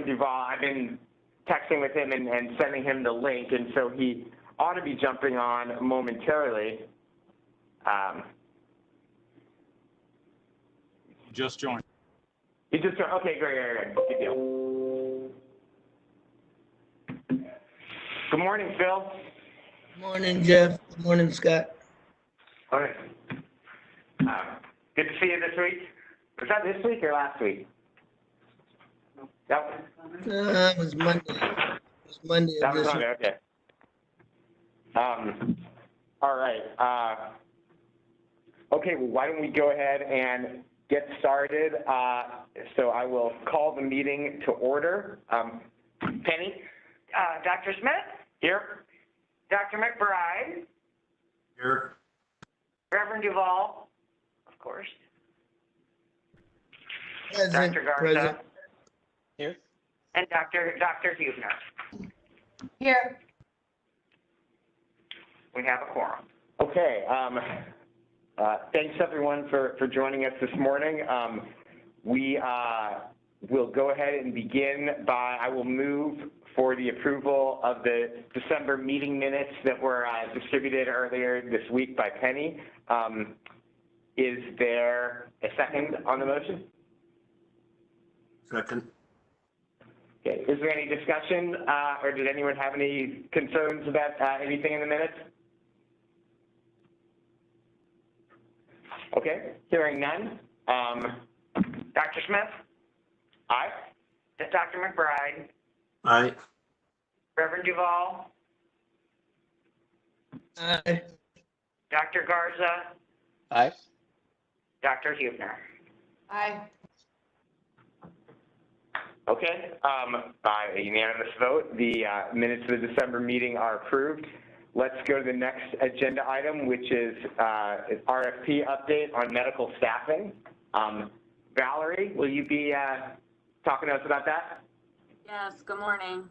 Duval. I've been texting with him and sending him the link, and so he ought to be jumping on momentarily. Just joined. He just joined. Okay, great. Good deal. Good morning, Phil. Morning, Jeff. Good morning, Scott. All right. Good to see you this week. Was that this week or last week? It was Monday. It was Monday. That was Monday, okay. All right. Okay, well, why don't we go ahead and get started. So I will call the meeting to order. Penny? Dr. Smith? Here. Dr. McBride? Here. Reverend Duval? Of course. Present. Dr. Garza? Present. Here. And Dr. Huebner? Here. We have a quorum. Okay. Thanks, everyone, for joining us this morning. We will go ahead and begin by, I will move for the approval of the December meeting minutes that were distributed earlier this week by Penny. Is there a second on the motion? Second. Okay. Is there any discussion, or did anyone have any concerns about anything in the minutes? Okay, hearing none. Dr. Smith? Aye. Dr. McBride? Aye. Reverend Duval? Aye. Dr. Garza? Aye. Dr. Huebner? Aye. Okay, by a unanimous vote, the minutes of the December meeting are approved. Let's go to the next agenda item, which is an RFP update on medical staffing. Valerie, will you be talking to us about that? Yes, good morning.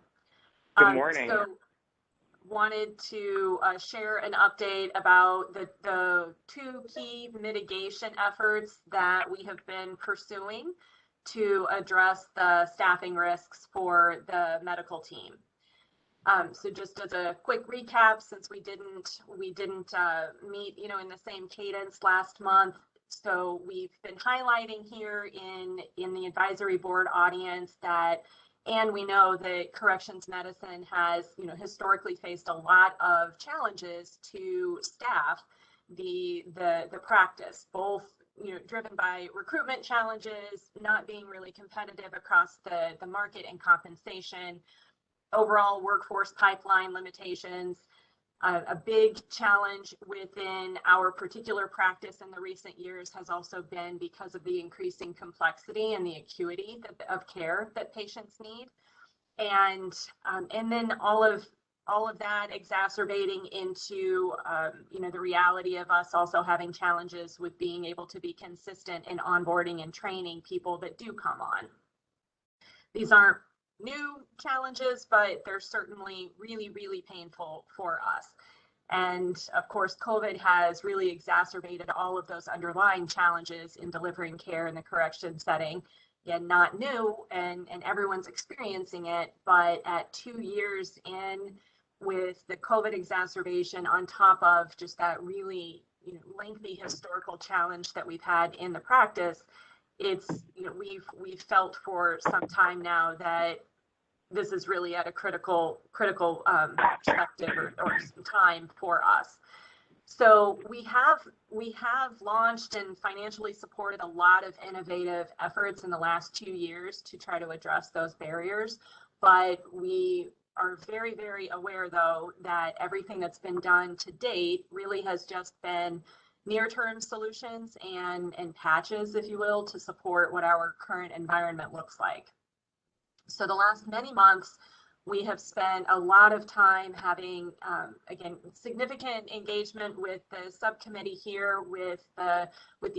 Good morning. So wanted to share an update about the two key mitigation efforts that we have been pursuing to address the staffing risks for the medical team. So just as a quick recap, since we didn't meet, in the same cadence last month, so we've been highlighting here in the advisory board audience that, and we know that corrections medicine has, historically faced a lot of challenges to staff the practice, both driven by recruitment challenges, not being really competitive across the market and compensation, overall workforce pipeline limitations. A big challenge within our particular practice in the recent years has also been because of the increasing complexity and the acuity of care that patients need, and then all of that exacerbating into the reality of us also having challenges with being able to be consistent in onboarding and training people that do come on. These aren't new challenges, but they're certainly really, really painful for us. And of course, COVID has really exacerbated all of those underlying challenges in delivering care in the correction setting. Again, not new, and everyone's experiencing it, but at 2 years in with the COVID exacerbation on top of just that really lengthy historical challenge that we've had in the practice, it's we've felt for some time now that this is really at a critical perspective or time for us. So we have launched and financially supported a lot of innovative efforts in the last 2 years to try to address those barriers, but we are very, very aware though that everything that's been done to date really has just been near-term solutions and patches, if you will, to support what our current environment looks like. So the last many months, we have spent a lot of time having, again, significant engagement with the subcommittee here, with the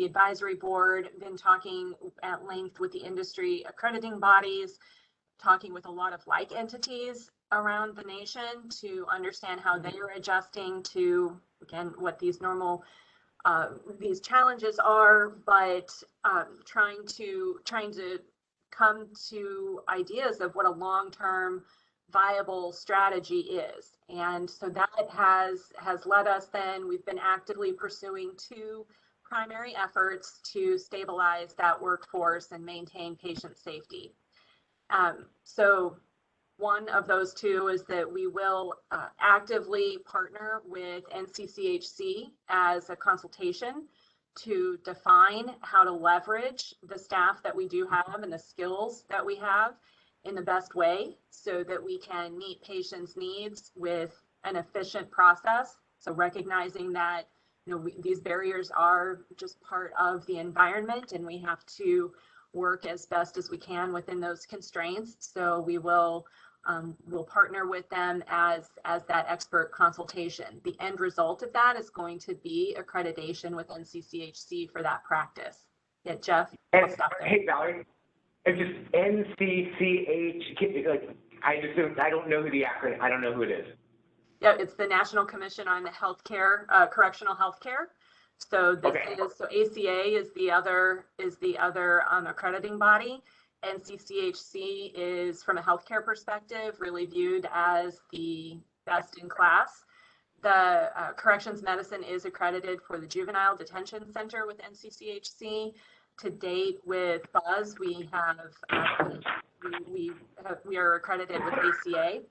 advisory board, been talking at length with the industry accrediting bodies, talking with a lot of like entities around the nation to understand how they are adjusting to, again, what these normal these challenges are, but trying to come to ideas of what a long-term viable strategy is. And so that has led us then, we've been actively pursuing two primary efforts to stabilize that workforce and maintain patient safety. So one of those two is that we will actively partner with NCCHC as a consultation to define how to leverage the staff that we do have and the skills that we have in the best way so that we can meet patients' needs with an efficient process. So recognizing that these barriers are just part of the environment and we have to work as best as we can within those constraints. So we will we'll partner with them as that expert consultation. The end result of that is going to be accreditation with NCCHC for that practice. Yeah, Jeff, I'll And, stop there. hey, Valerie, it's just NCCH, like, I don't know who the acronym, I don't know who it is. Yeah, it's the National Commission on Healthcare, Correctional Healthcare. So this Okay. so ACA is the other accrediting body. NCCHC is, from a healthcare perspective, really viewed as the best in class. The corrections medicine is accredited for the Juvenile Detention Center with NCCHC. To date, with BUZZ, we are accredited with ACA.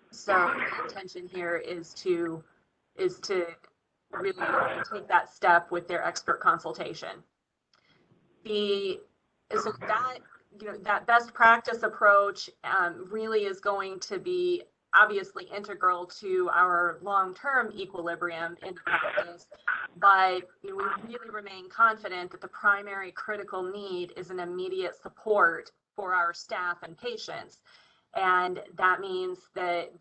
So the intention here is to really take that step with their expert consultation. So that best practice approach really is going to be obviously integral to our long-term equilibrium in practice, but we really remain confident that the primary critical need is an immediate support for our staff and patients. And that means that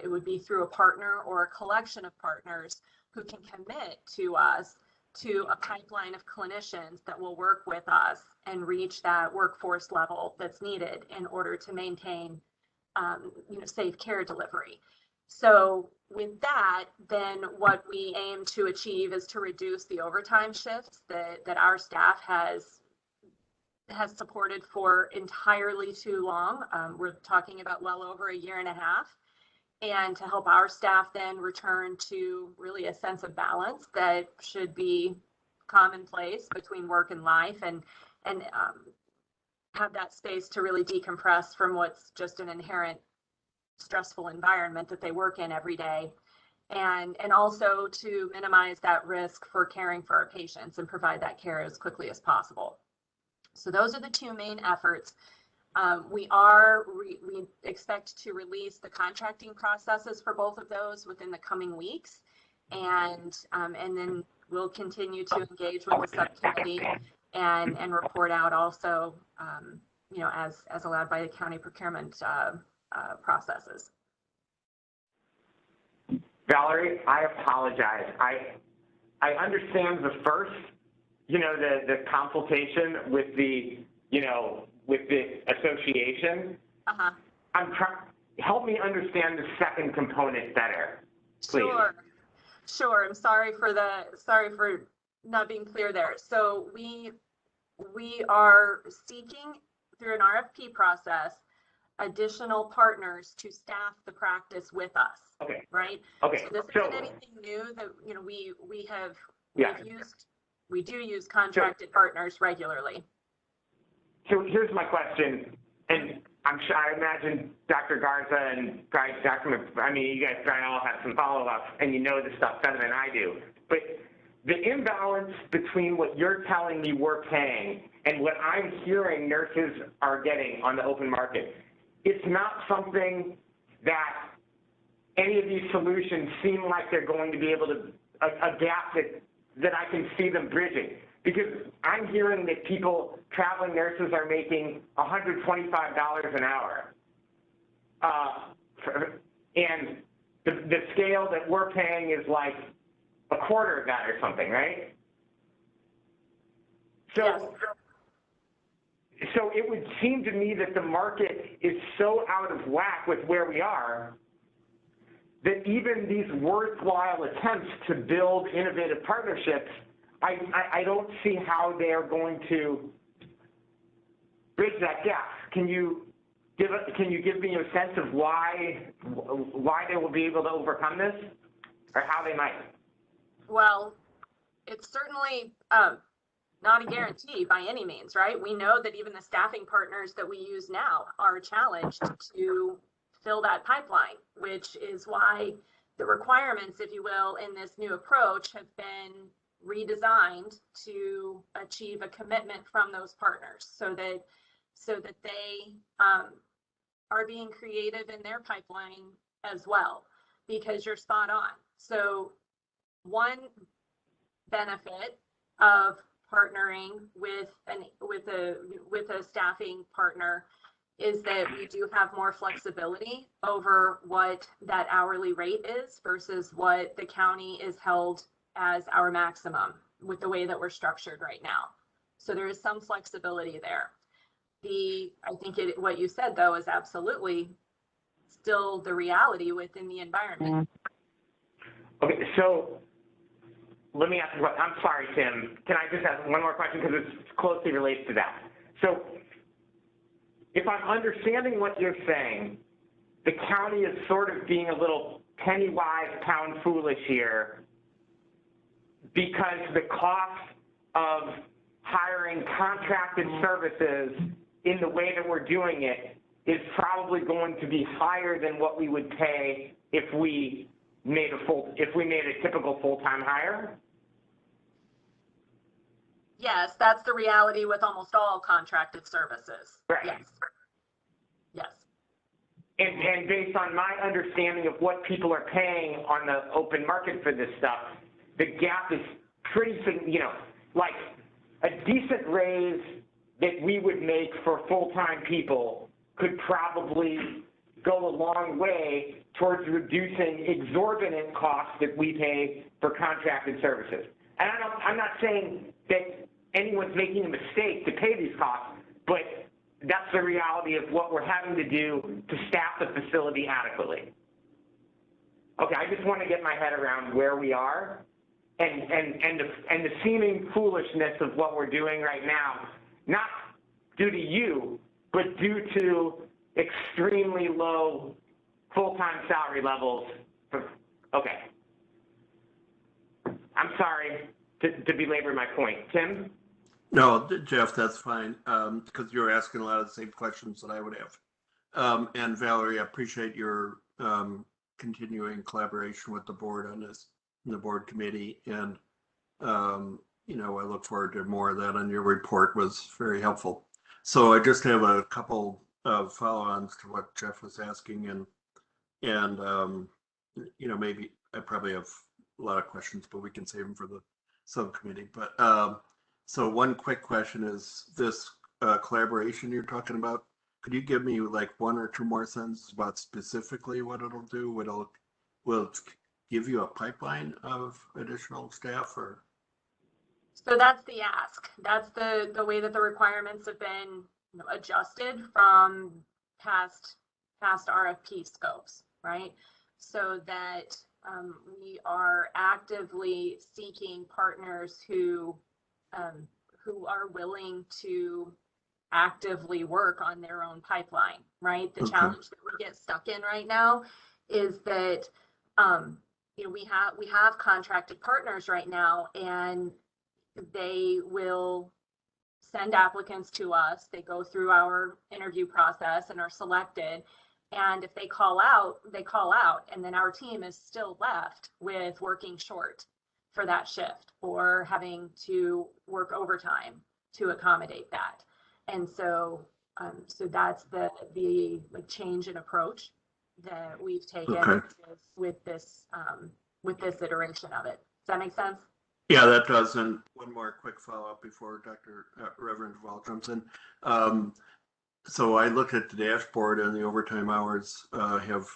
it would be through a partner or a collection of partners who can commit to us to a pipeline of clinicians that will work with us and reach that workforce level that's needed in order to maintain safe care delivery. So with that, then what we aim to achieve is to reduce the overtime shifts that our staff has supported for entirely too long. We're talking about well over a year and a half, and to help our staff then return to really a sense of balance that should be commonplace between work and life, and have that space to really decompress from what's just an inherent stressful environment that they work in every day, and also to minimize that risk for caring for our patients and provide that care as quickly as possible. So those are the two main efforts. We expect to release the contracting processes for both of those within the coming weeks, and then we'll continue to engage with the subcommittee and report out also, as allowed by the county procurement processes. Valerie, I apologize. I understand the first, the consultation with the, with the association. Uh-huh. Help me understand the second component better, please. Sure. I'm sorry for not being clear there. So we are seeking through an RFP process additional partners to staff the practice with us. Okay. Right? Okay. So this isn't anything new that we do use contracted partners regularly. So here's my question, and I imagine Dr. Garza and you guys try to all have some follow-ups, and you know this stuff better than I do. But the imbalance between what you're telling me we're paying and what I'm hearing nurses are getting on the open market, it's not something that any of these solutions seem like they're going to be able to, a gap that I can see them bridging. Because I'm hearing that traveling nurses are making $125 an hour. And the scale that we're paying is like a quarter of that or something, right? So, Yes. So it would seem to me that the market is so out of whack with where we are that even these worthwhile attempts to build innovative partnerships, I don't see how they're going to bridge that gap. Can you give me a sense of why they will be able to overcome this, or how they might? Well, it's certainly not a guarantee by any means, right? We know that even the staffing partners that we use now are challenged to fill that pipeline, which is why the requirements, if you will, in this new approach have been redesigned to achieve a commitment from those partners so that they are being creative in their pipeline as well, because you're spot on. So one benefit of partnering with a staffing partner is that we do have more flexibility over what that hourly rate is versus what the county is held as our maximum with the way that we're structured right now. So there is some flexibility there. I think what you said though is absolutely still the reality within the environment. Okay, so let me ask you, I'm sorry, Tim, can I just ask one more question because it's closely related to that? So if I'm understanding what you're saying, the county is sort of being a little penny wise, pound foolish here because the cost of hiring contracted services in the way that we're doing it is probably going to be higher than what we would pay if we made a typical full-time hire? Yes, that's the reality with almost all contracted services. Right. Yes. Yes. And based on my understanding of what people are paying on the open market for this stuff, the gap is pretty, like a decent raise that we would make for full-time people could probably go a long way towards reducing exorbitant costs that we pay for contracted services. And I'm not saying that anyone's making a mistake to pay these costs, but that's the reality of what we're having to do to staff the facility adequately. Okay, I just want to get my head around where we are and the seeming foolishness of what we're doing right now, not due to you, but due to extremely low full-time salary levels. Okay. I'm sorry to belabor my point. Tim? No, Jeff, that's fine, because you're asking a lot of the same questions that I would have. And Valerie, I appreciate your continuing collaboration with the board on this, and the board committee. And, I look forward to more of that, and your report was very helpful. So I just have a couple of follow-ons to what Jeff was asking, and maybe I probably have a lot of questions, but we can save them for the subcommittee. But so one quick question is this collaboration you're talking about. Could you give me like one or two more sentences about specifically what it'll do? Will it give you a pipeline of additional staff, or? So that's the ask. That's the way that the requirements have been adjusted from past RFP scopes, right? So that we are actively seeking partners who are willing to actively work on their own pipeline, right? The challenge that we get stuck in right now is that we have contracted partners right now, and they will send applicants to us. They go through our interview process and are selected. And if they call out, they call out. And then our team is still left with working short for that shift or having to work overtime to accommodate that. And so that's the change in approach that we've taken with this iteration of it. Does that make sense? Yeah, that does. And one more quick follow-up before Reverend Duvall jumps in. So I looked at the dashboard, and the overtime hours have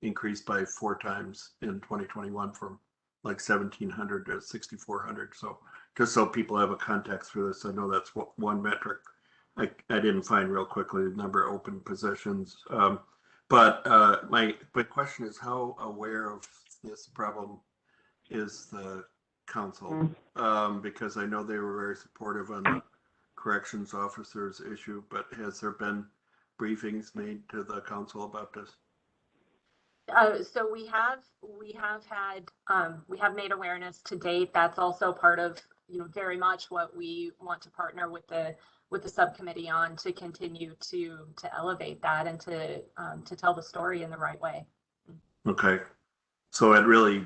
increased by 4 times in 2021 from like 1,700 to 6,400. So just so people have a context for this, I know that's one metric I didn't find real quickly, the number of open positions. But my question is, how aware of this problem is the council? Because I know they were very supportive on the corrections officers issue, but has there been briefings made to the council about this? So we have had, we have made awareness to date. That's also part of, very much what we want to partner with the subcommittee on, to continue to elevate that and to tell the story in the right way. Okay, so it really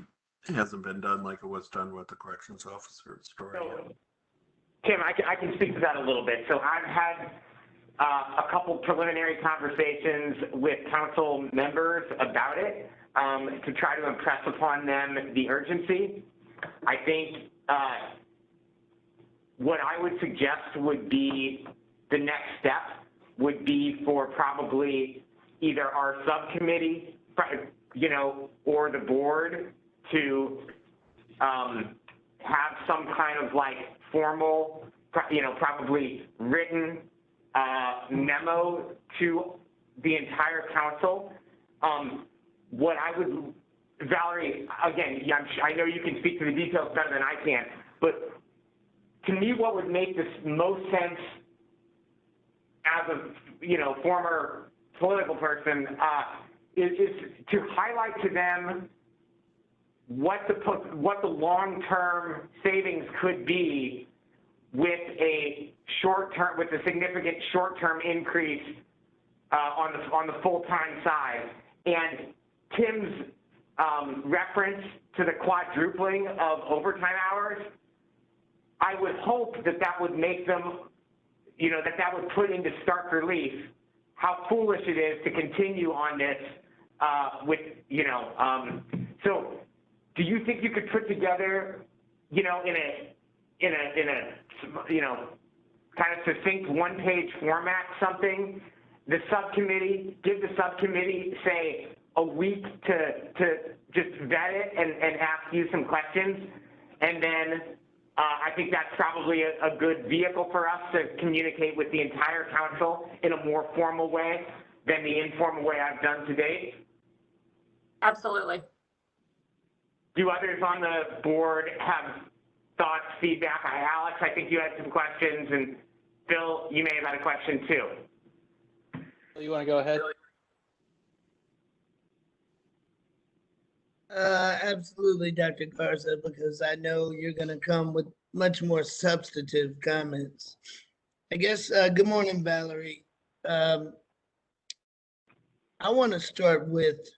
hasn't been done like it was done with the corrections officer story. So, Tim, I can speak to that a little bit. So I've had a couple preliminary conversations with council members about it, to try to impress upon them the urgency. I think what I would suggest would be the next step would be for probably either our subcommittee, or the board to have some kind of like formal, probably written memo to the entire council. What I would, Valerie, again, I know you can speak to the details better than I can, but to me, what would make this most sense as a, former political person, is to highlight to them what the long-term savings could be with a significant short-term increase on the full-time side. And Tim's reference to the quadrupling of overtime hours, I would hope that would make them, that would put into stark relief how foolish it is to continue on this so do you think you could put together, in a kind of succinct one-page format, something, give the subcommittee, say, a week to just vet it and ask you some questions, and then I think that's probably a good vehicle for us to communicate with the entire council in a more formal way than the informal way I've done to date. Absolutely. Do others on the board have thoughts, feedback? Alex, I think you had some questions, and Phil, you may have had a question too. You want to go ahead? Absolutely, Dr. Garza, because I know you're going to come with much more substantive comments. I guess, good morning, Valerie. I want to start with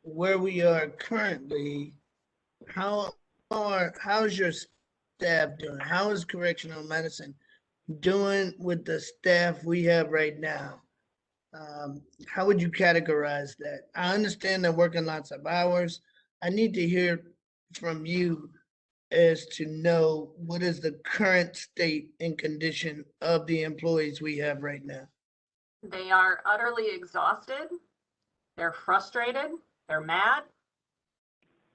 where we are currently. How's your staff doing? How is correctional medicine doing with the staff we have right now? How would you categorize that? I understand they're working lots of hours. I need to hear from you as to know what is the current state and condition of the employees we have right now. They are utterly exhausted. They're frustrated. They're mad.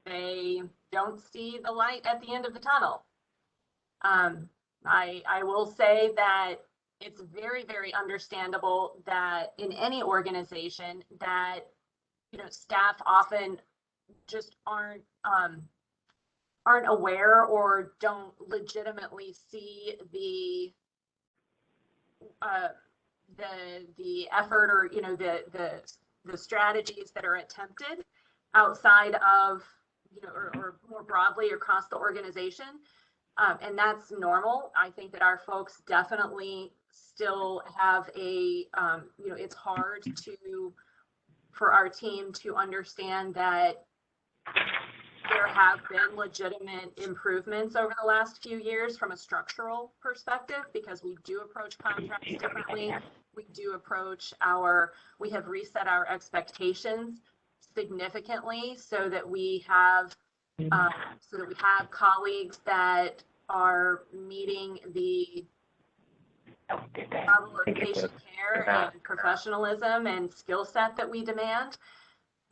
They don't see the light at the end of the tunnel. I will say that it's very, very understandable that in any organization that, staff often just aren't aware or don't legitimately see the effort or, the strategies that are attempted outside of, or more broadly across the organization. And that's normal. I think that our folks definitely still have it's hard for our team to understand that there have been legitimate improvements over the last few years from a structural perspective, because we do approach contracts differently. We have reset our expectations significantly so that we have colleagues that are meeting the level of patient care and professionalism and skill set that we demand.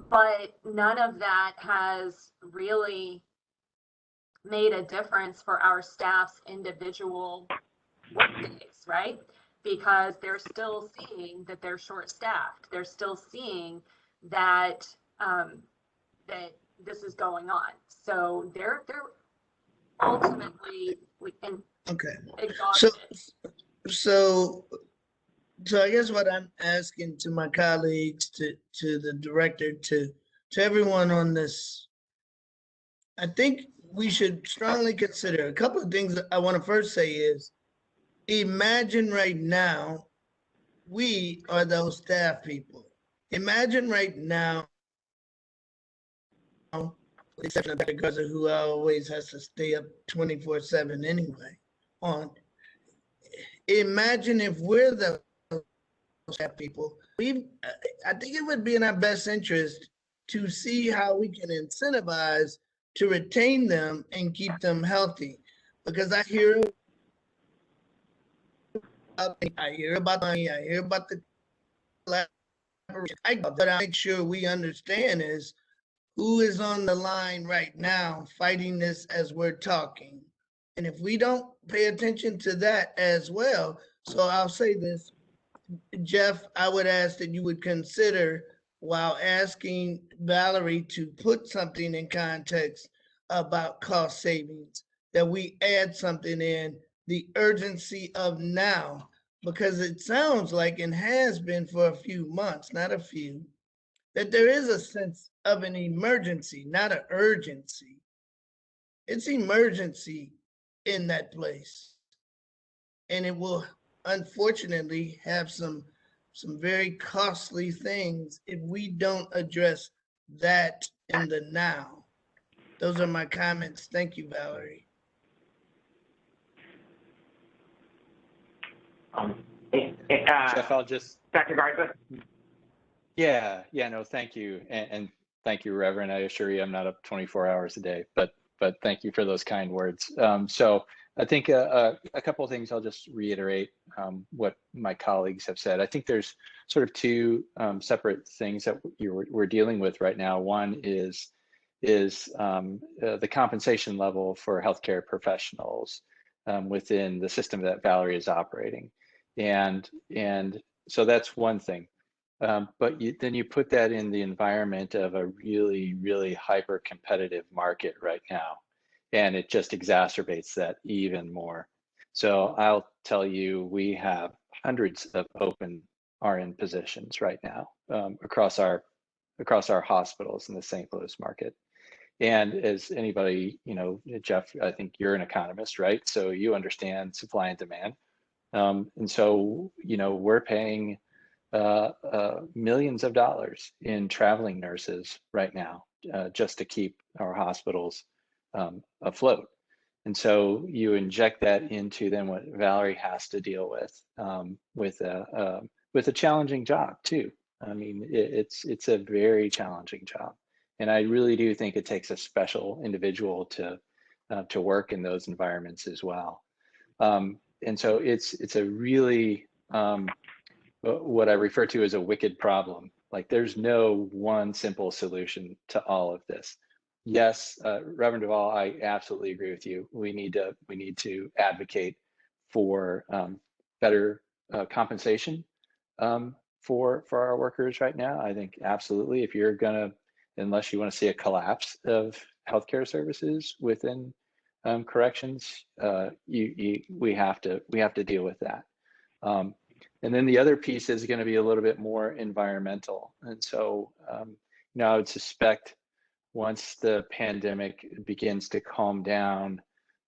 But none of that has really made a difference for our staff's individual work days, right? Because they're still seeing that they're short-staffed. They're still seeing that that this is going on. So they're ultimately Okay. exhausted. So, so I guess what I'm asking to my colleagues, to the director, to everyone on this, I think we should strongly consider a couple of things. That I want to first say is, imagine right now, we are those staff people. Imagine right now, with the exception of Dr. Garza, who always has to stay up 24/7 anyway. On imagine if we're the staff people, I think it would be in our best interest to see how we can incentivize to retain them and keep them healthy. Because I hear about money, I hear about the collaboration. But I make sure we understand is who is on the line right now fighting this as we're talking. And if we don't pay attention to that as well, so I'll say this, Jeff, I would ask that you would consider, while asking Valerie to put something in context about cost savings, that we add something in the urgency of now, because it sounds like, and has been for a few months, not a few, that there is a sense of an emergency, not an urgency. It's emergency in that place. And it will unfortunately have some very costly things if we don't address that in the now. Those are my comments. Thank you, Valerie. Jeff, I'll just, Dr. Garza? no, thank you. And thank you, Reverend. I assure you, I'm not up 24 hours a day, but thank you for those kind words. So I think a couple of things I'll just reiterate what my colleagues have said. I think there's sort of two separate things that we're dealing with right now. One is the compensation level for healthcare professionals within the system that Valerie is operating. And so that's one thing. But then you put that in the environment of a really, really hyper competitive market right now. And it just exacerbates that even more. So I'll tell you, we have hundreds of open RN positions right now across our hospitals in the St. Louis market. And as anybody, Jeff, I think you're an economist, right? So you understand supply and demand. And so, we're paying millions of dollars in traveling nurses right now just to keep our hospitals afloat. And so you inject that into then what Valerie has to deal with a challenging job too. I mean, it's a very challenging job, and I really do think it takes a special individual to work in those environments as well. And so it's a really what I refer to as a wicked problem. Like there's no one simple solution to all of this. Yes, Reverend Duvall, I absolutely agree with you. We need to advocate for better compensation for our workers right now. I think absolutely, if you're gonna, unless you want to see a collapse of healthcare services within corrections, we have to deal with that. And then the other piece is going to be a little bit more environmental. And so, I would suspect once the pandemic begins to calm down,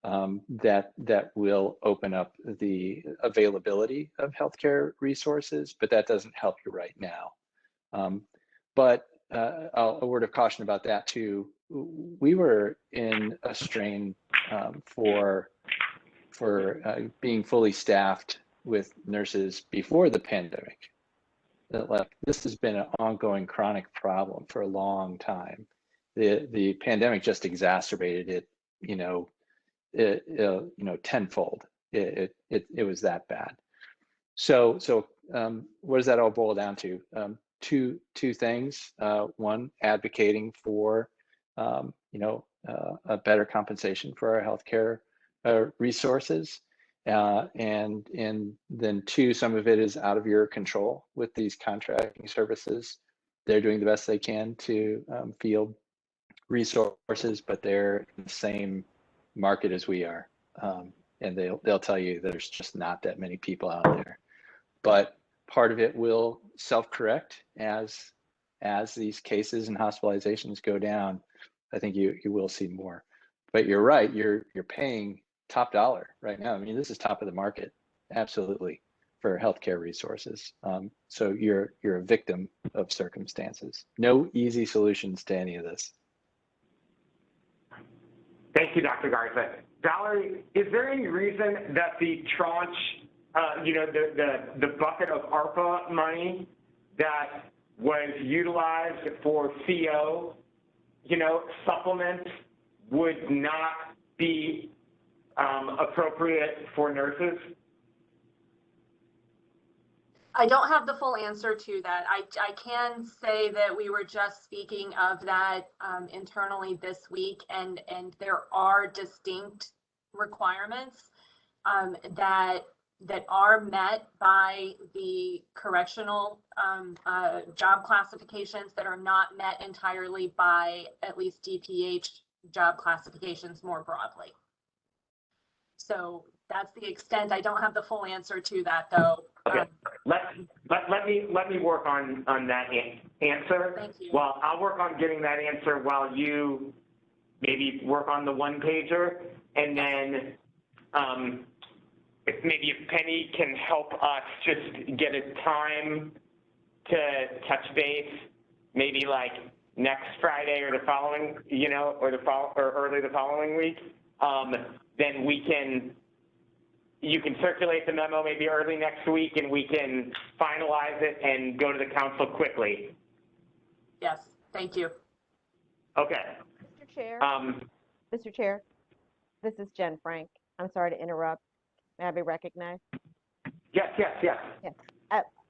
that will open up the availability of healthcare resources, but that doesn't help you right now. But a word of caution about that too. We were in a strain for being fully staffed with nurses before the pandemic. This has been an ongoing chronic problem for a long time. The pandemic just exacerbated it, tenfold. It was that bad. So what does that all boil down to? Two things. One, advocating for a better compensation for our healthcare resources. And then two, some of it is out of your control with these contracting services. They're doing the best they can to field resources, but they're in the same market as we are. and they'll tell you there's just not that many people out there. But part of it will self-correct as these cases and hospitalizations go down. I think you will see more. But you're right, you're paying top dollar right now. I mean, this is top of the market, absolutely, for healthcare resources. So you're a victim of circumstances. No easy solutions to any of this. Thank you, Dr. Garza. Valerie, is there any reason that the tranche, the bucket of ARPA money that was utilized for CO, supplements would not be appropriate for nurses? I don't have the full answer to that. I can say that we were just speaking of that internally this week, and there are distinct requirements that are met by the correctional job classifications that are not met entirely by at least DPH job classifications more broadly. So that's the extent. I don't have the full answer to that, though. Okay, let me work on that answer. Thank you. Well, I'll work on getting that answer while you maybe work on the one pager, and then if Penny can help us just get a time to touch base, maybe like next Friday or the following, or early the following week, then you can circulate the memo maybe early next week, and we can finalize it and go to the council quickly. Yes, thank you. Okay. Mr. Chair, Um, Mr. Chair, this is Jen Frank. I'm sorry to interrupt. May I be recognized? yes.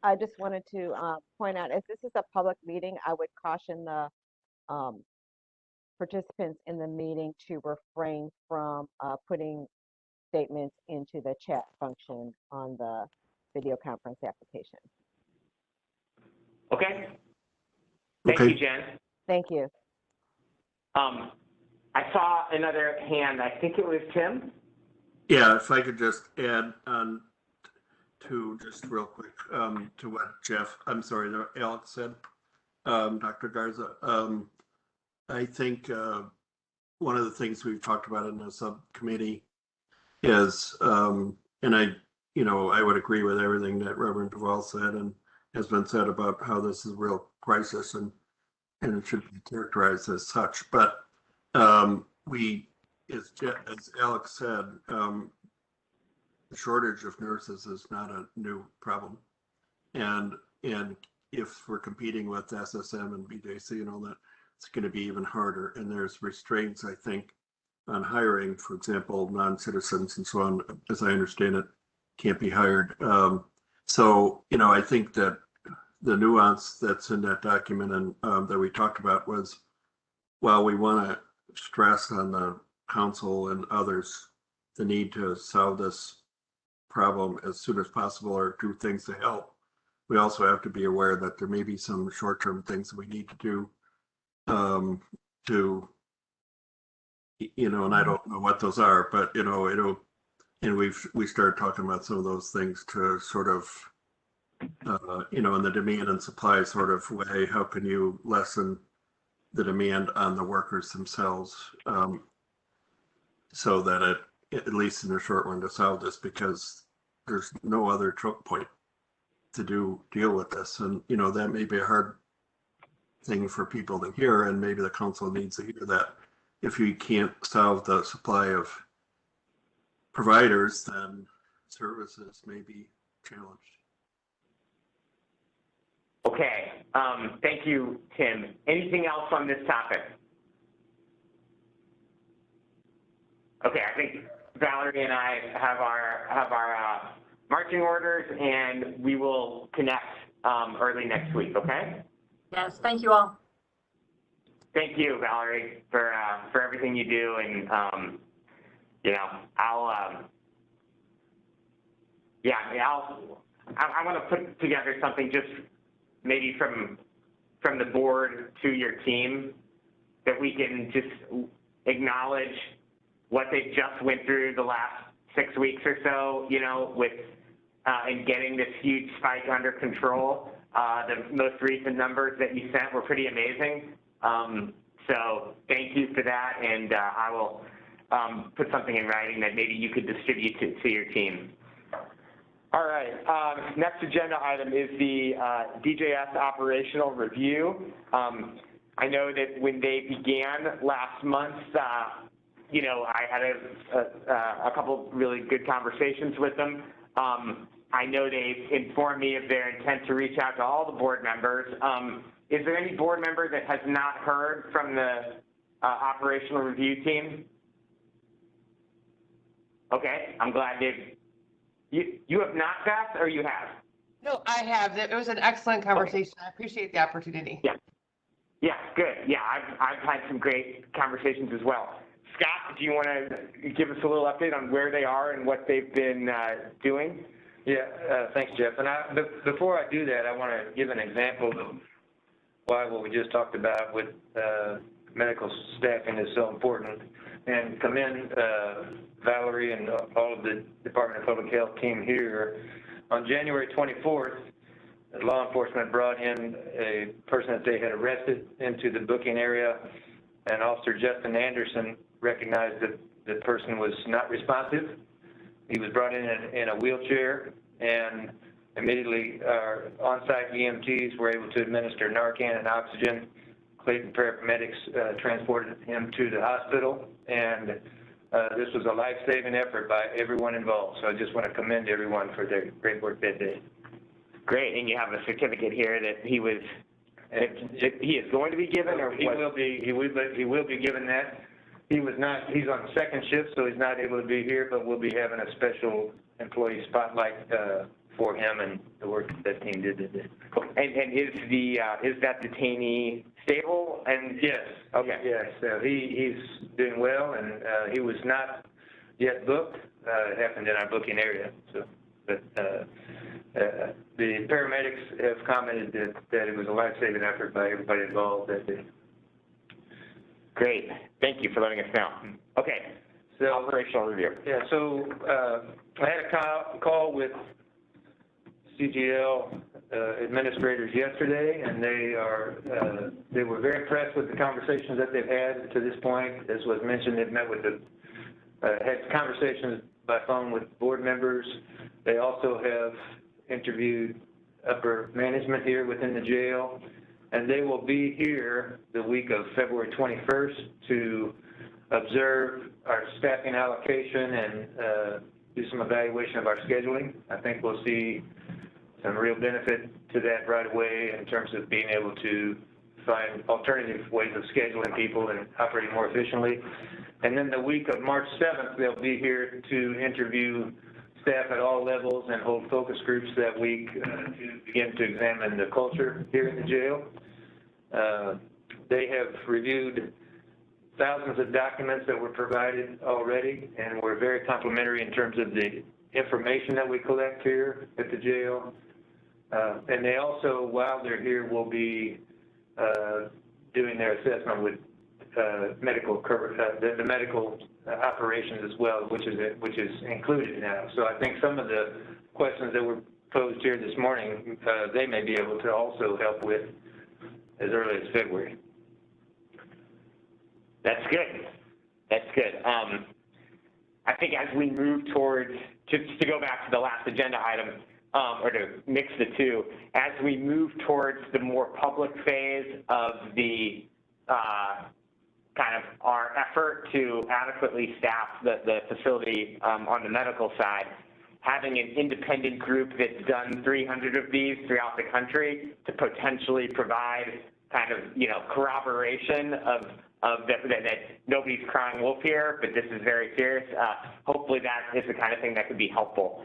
I just wanted to point out, as this is a public meeting, I would caution the participants in the meeting to refrain from putting statements into the chat function on the video conference application. Okay. Thank Okay. you, Jen. Thank you. I saw another hand. I think it was Tim. Yeah, if I could just add on to just real quick to what Alex said, Dr. Garza. I think one of the things we've talked about in the subcommittee is, and I would agree with everything that Reverend Duvall said and has been said about how this is a real crisis and it should be characterized as such. But as Alex said, the shortage of nurses is not a new problem, and if we're competing with SSM and BJC and all that, it's going to be even harder. And there's restraints, I think, on hiring, for example, non-citizens and so on, as I understand it, can't be hired. So, I think that the nuance that's in that document and that we talked about was, while we want to stress on the council and others the need to solve this problem as soon as possible or do things to help, we also have to be aware that there may be some short-term things that we need to do and I don't know what those are, but and we started talking about some of those things to sort of in the demand and supply sort of way. How can you lessen the demand on the workers themselves, so that at least in the short run, to solve this, because there's no other choke point to deal with this. And that may be a hard thing for people to hear, and maybe the council needs to hear that. If you can't solve the supply of providers, then services may be challenged. Okay. Thank you, Tim. Anything else on this topic? Okay, I think Valerie and I have our marching orders, and we will connect early next week. Okay. Yes, thank you all. Thank you, Valerie, for everything you do, and I want to put together something just maybe from the board to your team, that we can just acknowledge what they just went through the last 6 weeks or so, you know, with, and getting this huge spike under control. The most recent numbers that you sent were pretty amazing. So thank you for that, and I will put something in writing that maybe you could distribute to your team. All right, next agenda item is the DJS operational review. I know that when they began last month, you know, I had a couple really good conversations with them. I know they've informed me of their intent to reach out to all the board members. Is there any board member that has not heard from the operational review team? Okay, I'm glad they've, you have not, Beth, or you have? No, I have. It was an excellent conversation. I appreciate the opportunity. Yeah. Yeah, good. Yeah, I've had some great conversations as well. Scott, do you want to give us a little update on where they are and what they've been doing? Yeah, thanks, Jeff. And before I do that, I want to give an example of why what we just talked about with medical staffing is so important, and commend Valerie and all of the Department of Public Health team here. On January 24th, law enforcement brought in a person that they had arrested into the booking area, and Officer Justin Anderson recognized that the person was not responsive. He was brought in a wheelchair, and immediately our on-site EMTs were able to administer Narcan and oxygen. Clayton paramedics transported him to the hospital, and this was a life-saving effort by everyone involved. So I just want to commend everyone for their great work that day. Great, and you have a certificate here that he was, he is going to be given, or he what? he will be given that. He was not, he's on second shift, so he's not able to be here, but we'll be having a special employee spotlight for him and the work that team did today. And is that detainee stable? And yes, okay, yes, he's doing well, and he was not yet booked. It happened in our booking area. So, but the paramedics have commented that it was a life-saving effort by everybody involved that day. great. Thank you for letting us know. Okay, So operational review. yeah, so I had a call with CGL administrators yesterday, and they were very impressed with the conversations that they've had to this point. As was mentioned, they've met with had conversations by phone with board members. They also have interviewed upper management here within the jail, and they will be here the week of February 21st to observe our staffing allocation and do some evaluation of our scheduling. I think we'll see some real benefit to that right away in terms of being able to find alternative ways of scheduling people and operating more efficiently. And then the week of March 7th, they'll be here to interview staff at all levels and hold focus groups that week to begin to examine the culture here in the jail. They have reviewed thousands of documents that were provided already, and we're very complimentary in terms of the information that we collect here at the jail. And they also, while they're here, will be doing their assessment with the medical operations as well, which is included now. So I think some of the questions that were posed here this morning, they may be able to also help with as early as February. That's good. That's good. I think as we move towards, just to go back to the last agenda item, or to mix the two, as we move towards the more public phase of the kind of our effort to adequately staff the facility on the medical side, having an independent group that's done 300 of these throughout the country to potentially provide kind of, you know, corroboration of that nobody's crying wolf here, but this is very serious. Hopefully that is the kind of thing that could be helpful.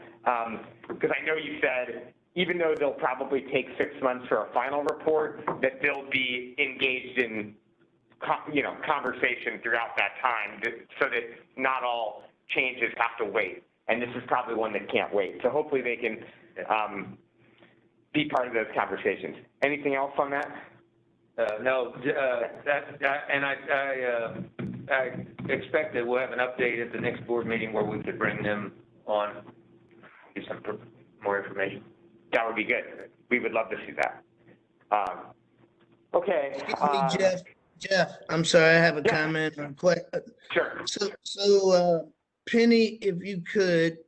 Because I know you said, even though they'll probably take 6 months for a final report, that they'll be engaged in, you know, conversation throughout that time, so that not all changes have to wait. And this is probably one that can't wait. So hopefully they can be part of those conversations. Anything else on that? No, and I expect that we'll have an update at the next board meeting where we could bring them on, give some more information. That would be good. We would love to see that. Okay. Excuse me, Jeff, I'm sorry, I have a Yeah. comment or a question. Sure. So, Penny, if you could,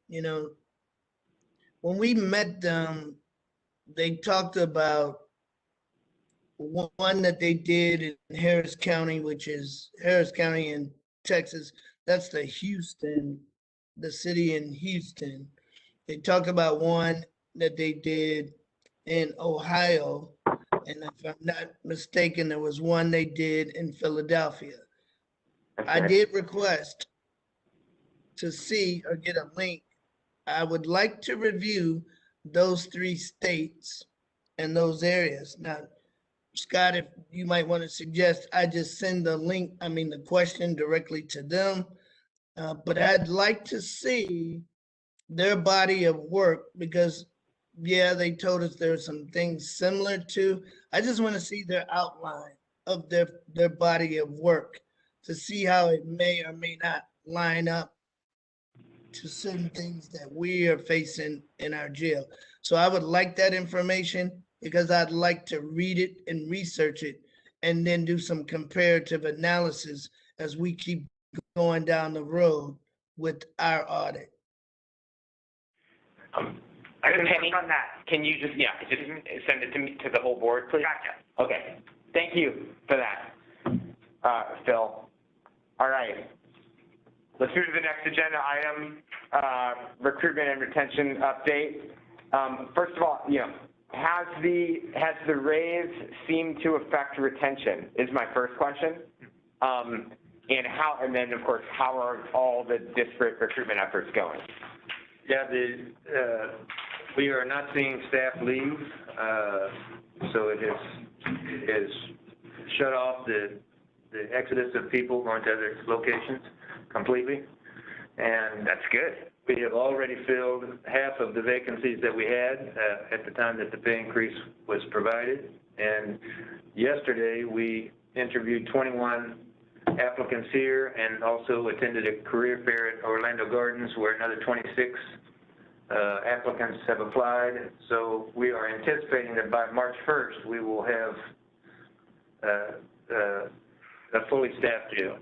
when we met them, they talked about one that they did in Harris County, which is Harris County in Texas. That's the city in Houston. They talked about one that they did in Ohio. And if I'm not mistaken, there was one they did in Philadelphia. I did request to see or get a link. I would like to review those 3 states and those areas. Now, Scott, if you might want to suggest, I just send the question directly to them. But I'd like to see their body of work because, yeah, they told us there are some things similar to. I just want to see their outline of their body of work to see how it may or may not line up to certain things that we are facing in our jail. So I would like that information because I'd like to read it and research it and then do some comparative analysis as we keep going down the road with our audit. I can Penny, work on that. can you just send it to me, to the whole board, please? Gotcha. Okay, thank you for that, Phil. All right. Let's move to the next agenda item, recruitment and retention update. First of all, has the raise seemed to affect retention is my first question. And then of course, how are all the disparate recruitment efforts going? Yeah, we are not seeing staff leave, so it has shut off the exodus of people going to other locations completely. And that's good. We have already filled half of the vacancies that we had at the time that the pay increase was provided. And yesterday, we interviewed 21 applicants here and also attended a career fair at Orlando Gardens where another 26 applicants have applied. So we are anticipating that by March 1st, we will have a fully staffed jail.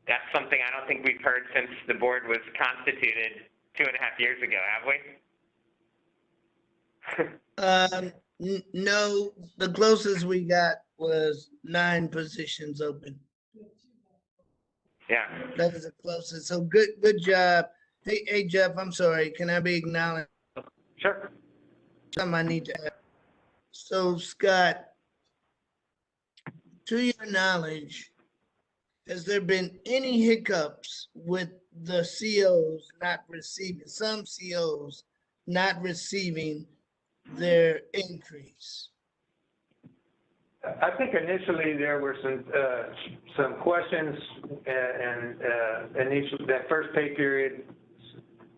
That's something I don't think we've heard since the board was constituted 2.5 years ago, have we? No, the closest we got was 9 positions open. Yeah. That was the closest. So good job. Hey, Jeff, I'm sorry. Can I be acknowledged? Sure. Something I need to add. So Scott, to your knowledge, has there been any hiccups with the COs not receiving, some COs not receiving their increase? I think initially there were some questions, and initially that first pay period,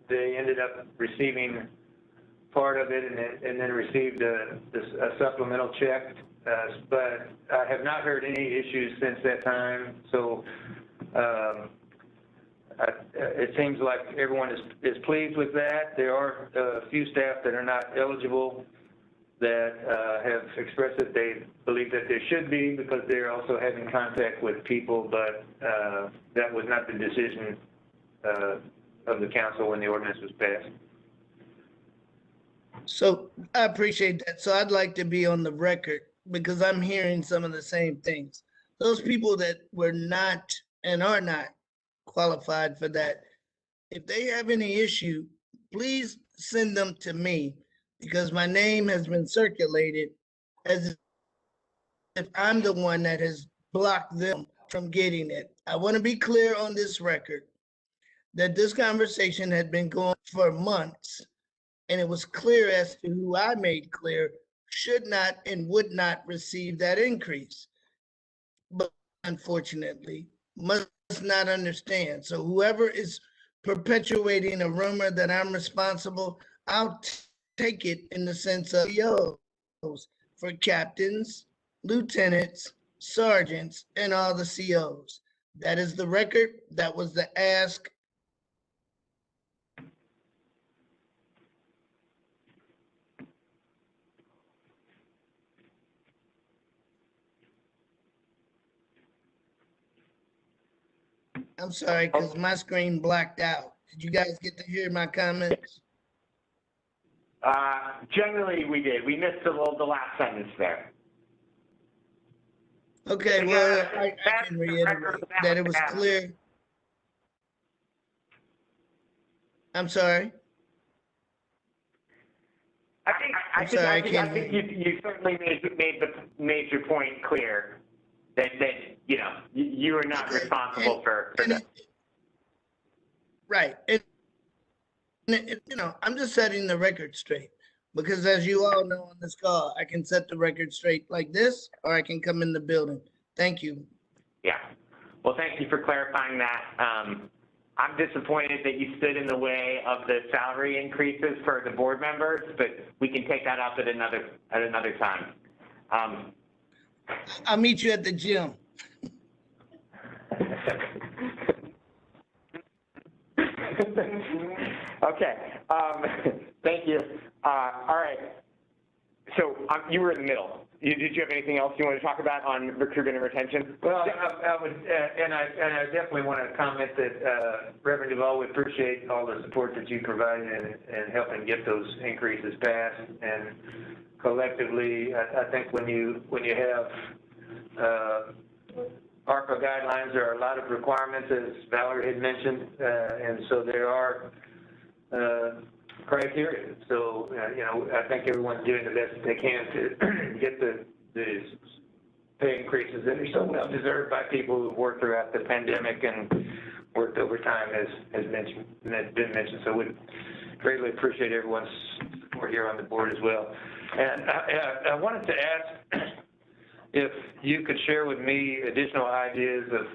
they ended up receiving part of it and then received a supplemental check. But I have not heard any issues since that time. So it seems like everyone is pleased with that. There are a few staff that are not eligible that have expressed that they believe that they should be because they're also having contact with people, but that was not the decision of the council when the ordinance was passed. So I appreciate that. So I'd like to be on the record because I'm hearing some of the same things. Those people that were not and are not qualified for that, if they have any issue, please send them to me because my name has been circulated as if I'm the one that has blocked them from getting it. I want to be clear on this record that this conversation had been going for months, and it was clear as to who I made clear should not and would not receive that increase. But unfortunately, must not understand. So whoever is perpetuating a rumor that I'm responsible, I'll take it in the sense of COs for captains, lieutenants, sergeants, and all the COs. That is the record. That was the ask. I'm sorry, because my screen blacked out. Did you guys get to hear my comments? Generally, we did. We missed the last sentence there. Okay, well, I can reiterate that it was clear. I'm sorry. I think you certainly made your point clear that you are not responsible for that. Right. I'm just setting the record straight because as you all know on this call, I can set the record straight like this, or I can come in the building. Thank you. Yeah. Well, thank you for clarifying that. I'm disappointed that you stood in the way of the salary increases for the board members, but we can take that up at another time. I'll meet you at the gym. Okay. Thank you. All right. So you were in the middle. Did you have anything else you want to talk about on recruitment and retention? Well, I would, and I definitely want to comment that Reverend Duvall, we appreciate all the support that you provided in helping get those increases passed. And collectively, I think when you have ARPA guidelines, there are a lot of requirements, as Valerie had mentioned, and so there are criteria. So, I think everyone's doing the best that they can to get the pay increases that are so well deserved by people who've worked throughout the pandemic and worked overtime, as been mentioned. So we greatly appreciate everyone's support here on the board as well. And I wanted to ask if you could share with me additional ideas of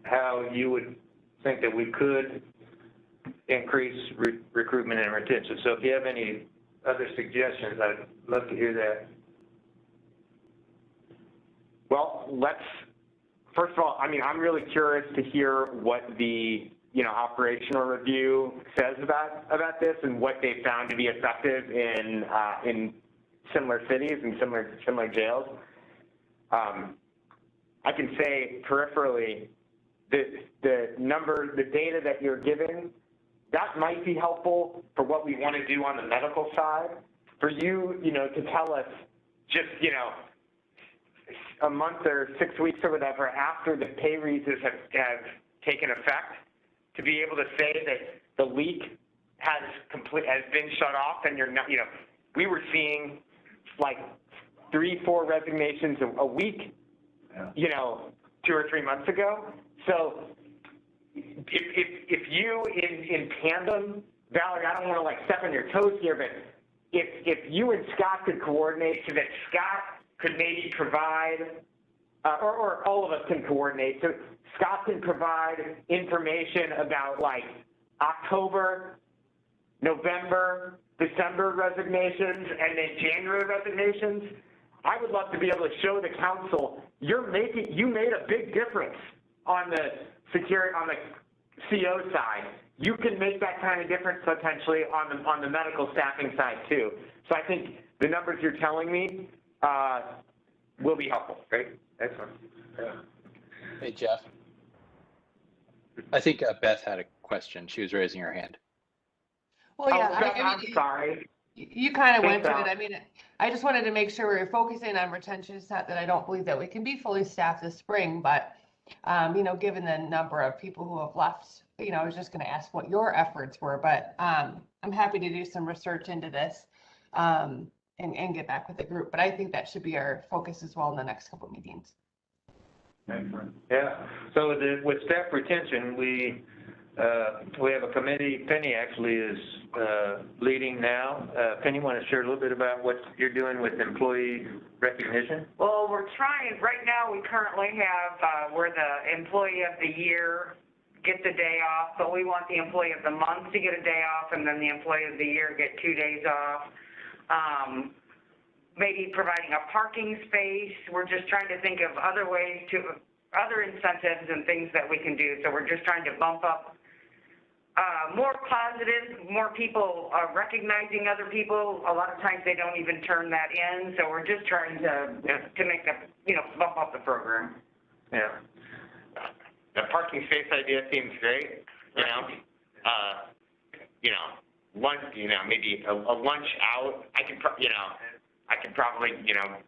how you would think that we could increase recruitment and retention. So if you have any other suggestions, I'd love to hear that. Well, first of all, I'm really curious to hear what the, operational review says about this and what they found to be effective in similar cities and similar jails. I can say peripherally, the data that you're giving, that might be helpful for what we want to do on the medical side. For you, to tell us just, a month or 6 weeks or whatever after the pay raises have taken effect, to be able to say that the leak has been shut off and you're not, we were seeing like 3-4 resignations a week, 2 or 3 months ago. So if you in tandem, Valerie, I don't want to step on your toes here, but if you and Scott could coordinate so that Scott could maybe provide, or all of us can coordinate, so Scott can provide information about October, November, December resignations, and then January resignations. I would love to be able to show the council you made a big difference on the CO side. You can make that kind of difference potentially on the medical staffing side too. So I think the numbers you're telling me will be helpful. Great, excellent. Yeah. Hey, Jeff. I think Beth had a question. She was raising her hand. Well, yeah, I'm sorry. You kind of went Thanks, through it. I just wanted to make sure we were focusing on retention. It's not that I don't believe that we can be fully staffed this spring, but given the number of people who have left, I was just going to ask what your efforts were, but I'm happy to do some research into this and get back with the group. But I think that should be our focus as well in the next couple of meetings. Excellent. Yeah. So with staff retention, we have a committee. Penny actually is leading now. Penny, want to share a little bit about what you're doing with employee recognition? Well, we're trying, right now we currently have, where the employee of the year gets a day off, but we want the employee of the month to get a day off and then the employee of the year get 2 days off. maybe providing a parking space. We're just trying to think of other ways to, other incentives and things that we can do. So we're just trying to bump up more positive, more people recognizing other people. A lot of times they don't even turn that in. So we're just trying to make the, bump up the program. Yeah. The parking space idea seems great, lunch, maybe a lunch out. I could probably,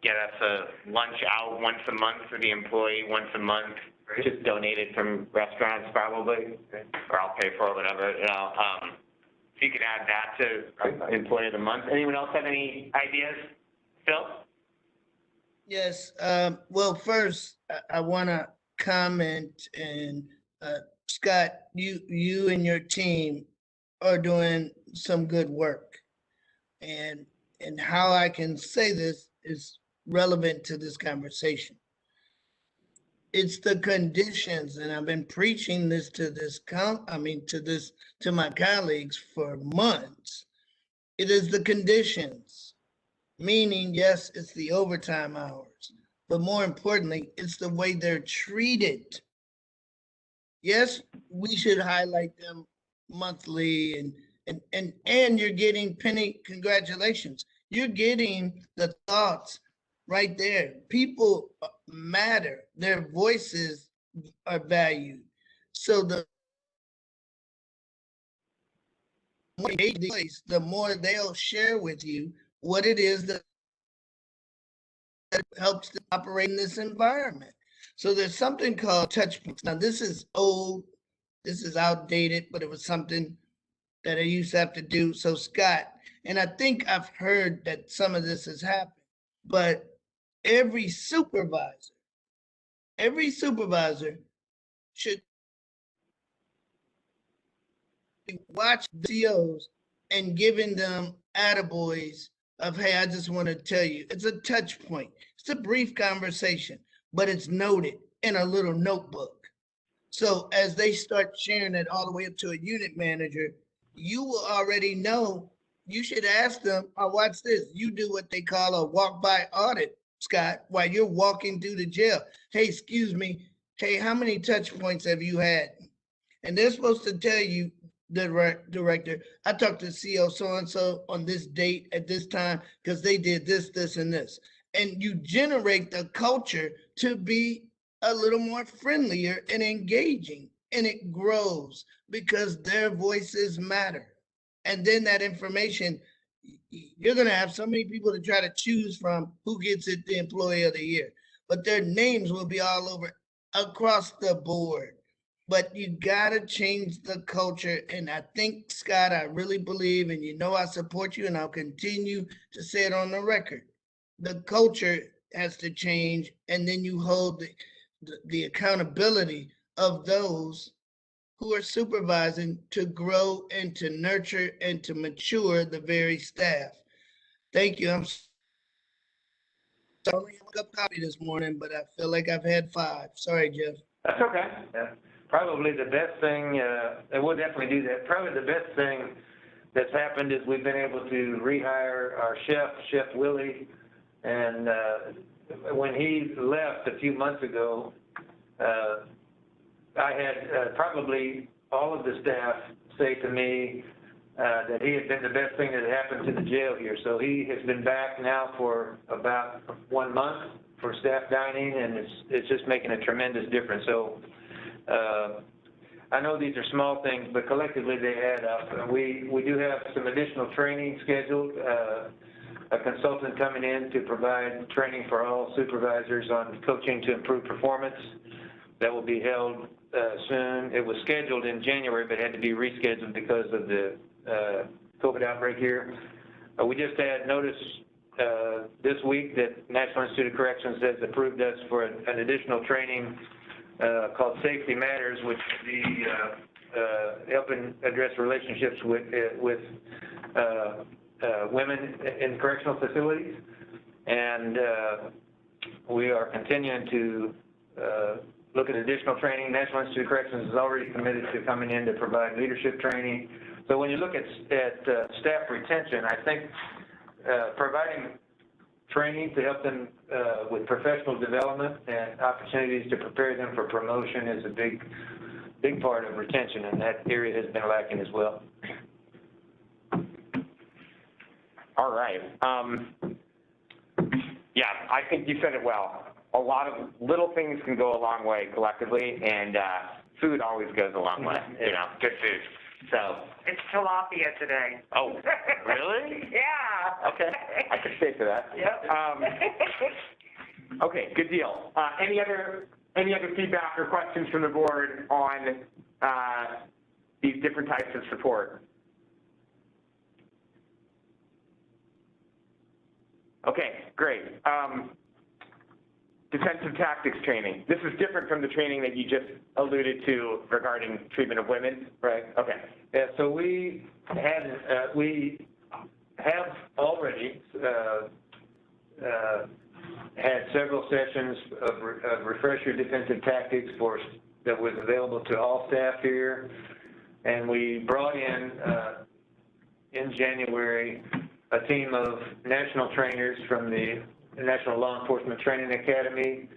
get us a lunch out once a month for the employee, once a month, just donated from restaurants probably, or I'll pay for it, whatever, so you could add that to employee of the month. Anyone else have any ideas? Phil? Yes, well, first, I want to comment, and Scott, you and your team are doing some good work. And how I can say this is relevant to this conversation. It's the conditions, and I've been preaching this to my colleagues for months. It is the conditions, meaning, yes, it's the overtime hours, but more importantly, it's the way they're treated. Yes, we should highlight them monthly, and you're getting, Penny, congratulations. You're getting the thoughts right there. People matter. Their voices are valued. So the more they'll share with you what it is that helps to operate in this environment. So there's something called touch points. Now, this is old, this is outdated, but it was something that I used to have to do. So Scott, and I think I've heard that some of this has happened, but every supervisor should watch the COs and giving them attaboys of, hey, I just want to tell you, it's a touch point. It's a brief conversation, but it's noted in a little notebook. So as they start sharing it all the way up to a unit manager, you will already know. You should ask them, watch this. You do what they call a walk-by audit, Scott, while you're walking through the jail. Hey, excuse me. Hey, how many touch points have you had? And they're supposed to tell you, the director, I talked to CO so-and-so on this date at this time because they did this, this, and this. And you generate the culture to be a little more friendlier and engaging, and it grows because their voices matter. And then that information, you're going to have so many people to try to choose from who gets it the employee of the year, but their names will be all over across the board. But you got to change the culture. And I think, Scott, I really believe, and I support you, and I'll continue to say it on the record. The culture has to change, and then you hold the accountability of those who are supervising to grow and to nurture and to mature the very staff. Thank you. I'm only a cup of coffee this morning, but I feel like I've had 5. Sorry, Jeff. That's okay. Yeah. Probably the best thing, and we'll definitely do that. Probably the best thing that's happened is we've been able to rehire our Chef Willie, and when he left a few months ago, I had probably all of the staff say to me that he had been the best thing that had happened to the jail here. So he has been back now for about 1 month for staff dining, and it's just making a tremendous difference. So I know these are small things, but collectively they add up. We do have some additional training scheduled, a consultant coming in to provide training for all supervisors on coaching to improve performance. That will be held soon. It was scheduled in January, but had to be rescheduled because of the COVID outbreak here. We just had notice this week that National Institute of Corrections has approved us for an additional training called Safety Matters, which will be helping address relationships with women in correctional facilities. And we are continuing to look at additional training. National Institute of Corrections is already committed to coming in to provide leadership training. So when you look at staff retention, I think providing training to help them with professional development and opportunities to prepare them for promotion is a big part of retention, and that area has been lacking as well. All right. Yeah, I think you said it well. A lot of little things can go a long way collectively, and food always goes a long way, you know, good food. So. It's tilapia today. Oh, really? Yeah. Okay, I could stay for that. Yep. Okay, good deal. Any other feedback or questions from the board on these different types of support? Okay, great. Defensive tactics training. This is different from the training that you just alluded to regarding treatment of women, right? Okay. Yeah, so we have already had several sessions of refresher defensive tactics that was available to all staff here, and we brought in January a team of national trainers from the National Law Enforcement Training Academy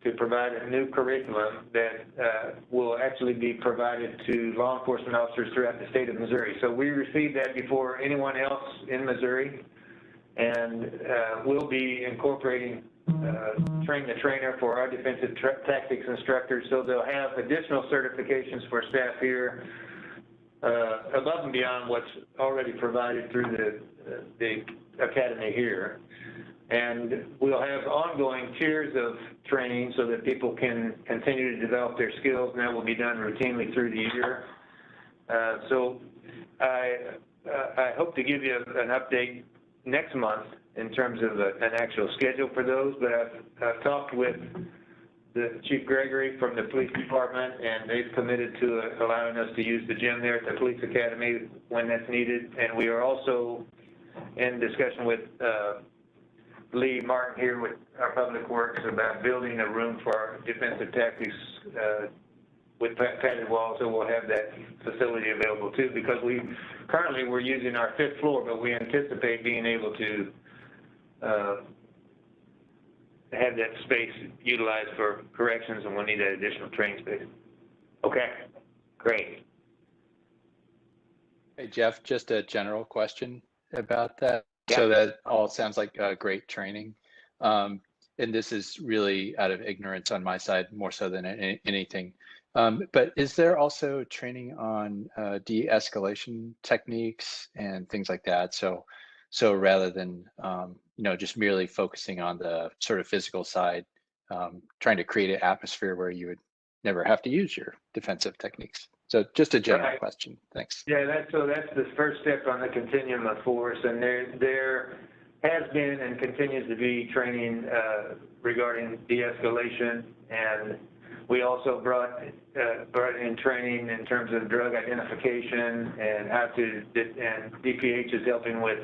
to provide a new curriculum that will actually be provided to law enforcement officers throughout the state of Missouri. So we received that before anyone else in Missouri, and we'll be incorporating train the trainer for our defensive tactics instructors, so they'll have additional certifications for staff here above and beyond what's already provided through the academy here. And we'll have ongoing tiers of training so that people can continue to develop their skills, and that will be done routinely through the year. So I hope to give you an update next month in terms of an actual schedule for those, but I've talked with the Chief Gregory from the police department, and they've committed to allowing us to use the gym there at the police academy when that's needed. And we are also in discussion with Lee Martin here with our public works about building a room for our defensive tactics with padded walls, so we'll have that facility available too, because currently we're using our 5th floor, but we anticipate being able to have that space utilized for corrections, and we'll need that additional training space. Okay, great. Hey, Jeff, just a general question about that. Yeah. So that all sounds like great training. And this is really out of ignorance on my side, more so than anything. But is there also training on de-escalation techniques and things like that? So rather than just merely focusing on the sort of physical side, trying to create an atmosphere where you would never have to use your defensive techniques. So just a general Right. question. Thanks. Yeah, that's the first step on the continuum of force, and there has been and continues to be training regarding de-escalation, and we also brought in training in terms of drug identification and and DPH is helping with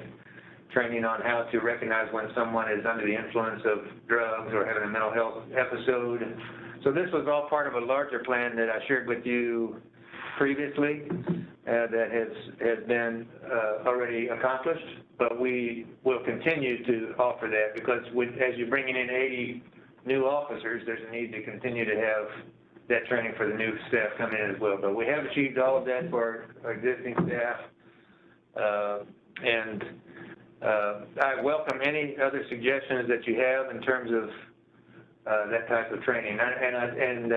training on how to recognize when someone is under the influence of drugs or having a mental health episode. So this was all part of a larger plan that I shared with you previously that has been already accomplished, but we will continue to offer that because as you're bringing in 80 new officers, there's a need to continue to have that training for the new staff coming in as well. But we have achieved all of that for our existing staff, and I welcome any other suggestions that you have in terms of that type of training. And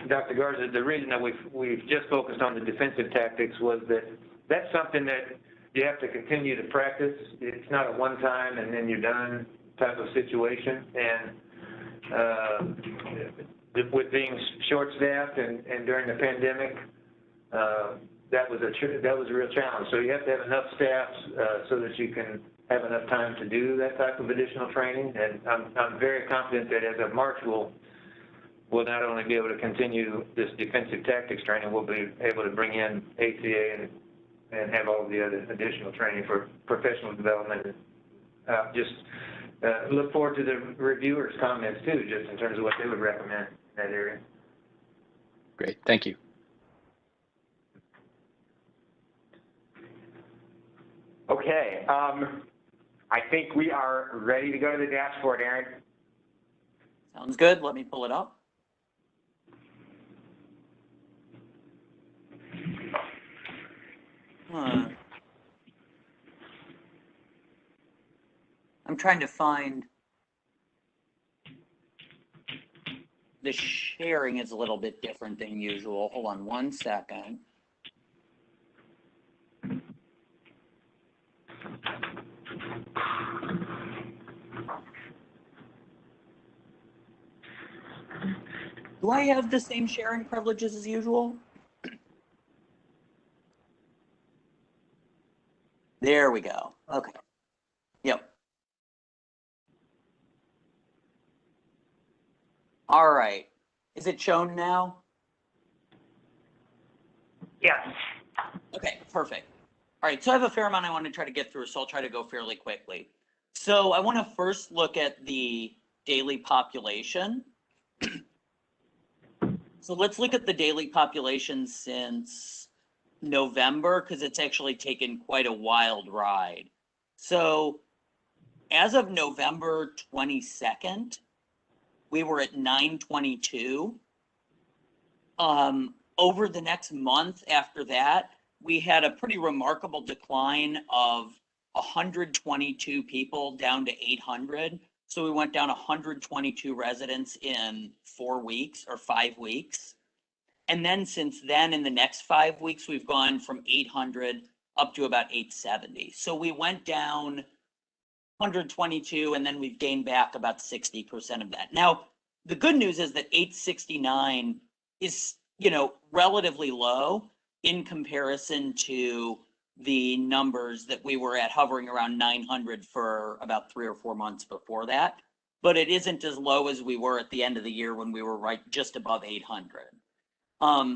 Dr. Garza, the reason that we've just focused on the defensive tactics was that that's something that you have to continue to practice. It's not a one-time and then you're done type of situation. And with being short-staffed and during the pandemic, that was a real challenge. So you have to have enough staff so that you can have enough time to do that type of additional training. And I'm very confident that as of March, we'll not only be able to continue this defensive tactics training, we'll be able to bring in ACA and have all the other additional training for professional development. Just look forward to the reviewers' comments too, just in terms of what they would recommend in that area. Great, thank you. Okay. I think we are ready to go to the dashboard, Aaron. Sounds good. Let me pull it up. I'm trying to find, the sharing is a little bit different than usual. Hold on one second. Do I have the same sharing privileges as usual? There we go. Okay. Yep. All right. Is it shown now? Yes. Okay, perfect. All right, so I have a fair amount I want to try to get through, so I'll try to go fairly quickly. So I want to first look at the daily population. So let's look at the daily population since November, because it's actually taken quite a wild ride. So as of November 22nd, we were at 922. Over the next month after that, we had a pretty remarkable decline of 122 people down to 800. So we went down 122 residents in 4 weeks or 5 weeks. And then since then, in the next 5 weeks, we've gone from 800 up to about 870. So we went down 122, and then we've gained back about 60% of that. Now, the good news is that 869 is, relatively low in comparison to the numbers that we were at, hovering around 900 for about 3 or 4 months before that. But it isn't as low as we were at the end of the year when we were right just above 800.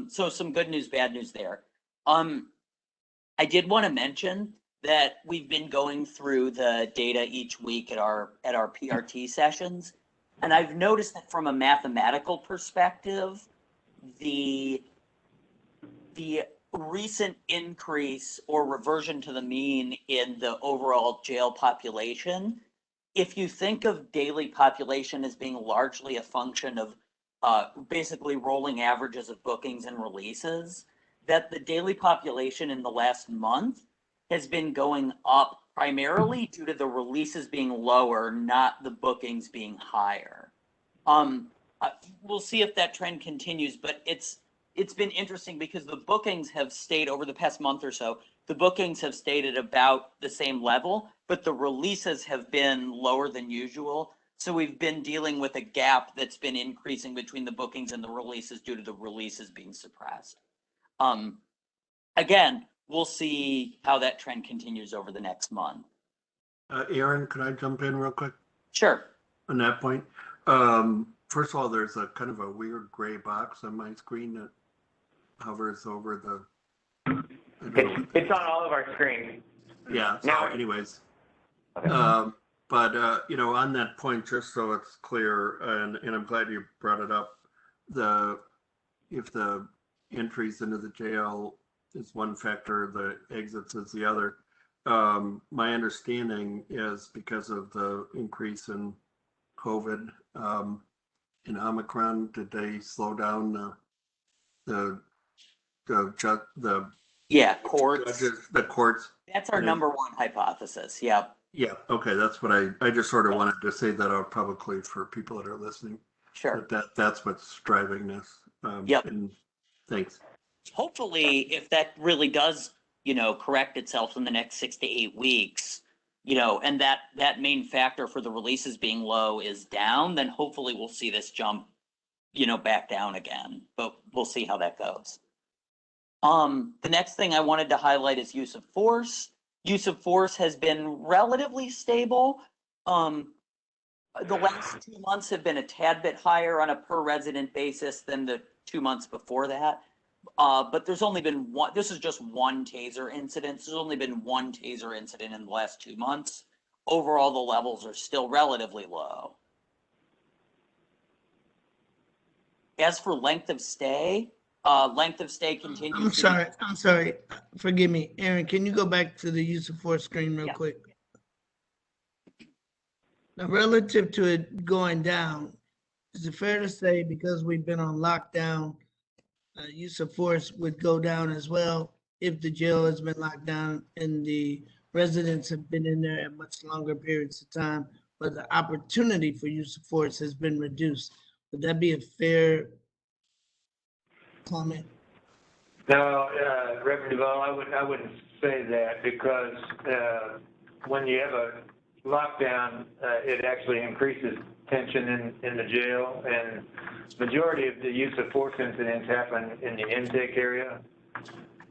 So some good news, bad news there. I did want to mention that we've been going through the data each week at our PRT sessions. And I've noticed that from a mathematical perspective, the recent increase or reversion to the mean in the overall jail population, if you think of daily population as being largely a function of basically rolling averages of bookings and releases, that the daily population in the last month has been going up primarily due to the releases being lower, not the bookings being higher. We'll see if that trend continues, but it's been interesting because the bookings have stayed over the past month or so. The bookings have stayed at about the same level, but the releases have been lower than usual. So we've been dealing with a gap that's been increasing between the bookings and the releases due to the releases being suppressed. Again, we'll see how that trend continues over the next month. Aaron, could I jump in real quick Sure. on that point? First of all, there's a kind of a weird gray box on my screen that hovers over the. It's on all of our screens. Yeah. So Now- anyways, Okay. but on that point, just so it's clear, and I'm glad you brought it up. If the entries into the jail is one factor, the exits is the other. My understanding is because of the increase in COVID, in Omicron, did they slow down the Yeah, courts. judges, the courts? That's our number one hypothesis. Yep. Yeah, okay, that's what I just sort of wanted to say that out publicly for people that are listening. Sure. That's what's driving this. Yep. And thanks. Hopefully, if that really does, correct itself in the next 6 to 8 weeks, and that main factor for the releases being low is down, then hopefully we'll see this jump, back down again. But we'll see how that goes. The next thing I wanted to highlight is use of force. Use of force has been relatively stable. The last 2 months have been a tad bit higher on a per resident basis than the 2 months before that. But there's only been one, this is just one taser incident. There's only been one taser incident in the last 2 months. Overall, the levels are still relatively low. As for length of stay continues. I'm sorry. Forgive me. Aaron, can you go back to the use of force screen real Yeah. quick? Now, relative to it going down, is it fair to say because we've been on lockdown, use of force would go down as well if the jail has been locked down and the residents have been in there at much longer periods of time, but the opportunity for use of force has been reduced? Would that be a fair comment? No, Reverend Duval, I wouldn't say that because when you have a lockdown, it actually increases tension in the jail, and majority of the use of force incidents happen in the intake area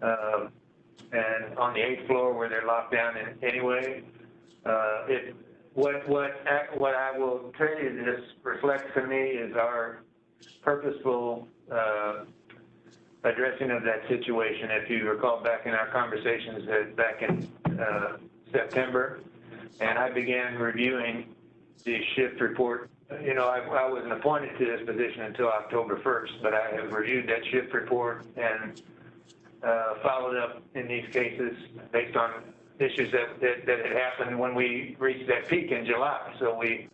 and on the 8th floor where they're locked down anyway. What I will tell you this reflects to me is our purposeful addressing of that situation. If you recall back in our conversations back in September, and I began reviewing the shift report. You know, I wasn't appointed to this position until October 1st, but I have reviewed that shift report and followed up in these cases based on issues that had happened when we reached that peak in July. So we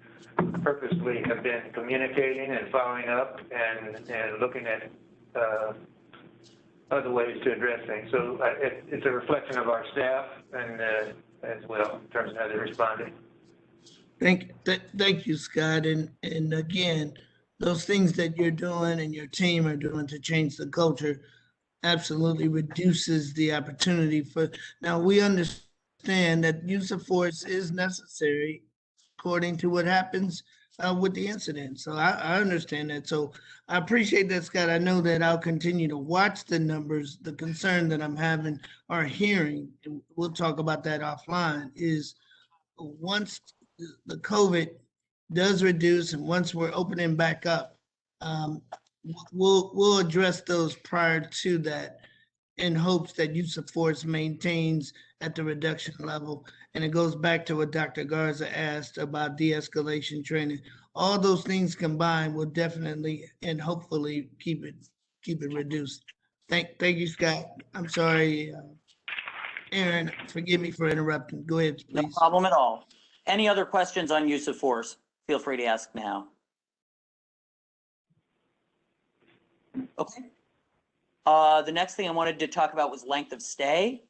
purposely have been communicating and following up and looking at other ways to address things. So it's a reflection of our staff and as well in terms of how they responded. Thank you, Scott. And again, those things that you're doing and your team are doing to change the culture absolutely reduces the opportunity for. Now, we understand that use of force is necessary according to what happens with the incident. So I understand that. So I appreciate that, Scott. I know that I'll continue to watch the numbers. The concern that I'm having or hearing, and we'll talk about that offline, is once the COVID does reduce and once we're opening back up, we'll address those prior to that in hopes that use of force maintains at the reduction level. And it goes back to what Dr. Garza asked about de-escalation training. All those things combined will definitely and hopefully keep it reduced. Thank you, Scott. I'm sorry, Aaron, forgive me for interrupting. Go ahead, please. No problem at all. Any other questions on use of force? Feel free to ask now. Okay. The next thing I wanted to talk about was length of stay.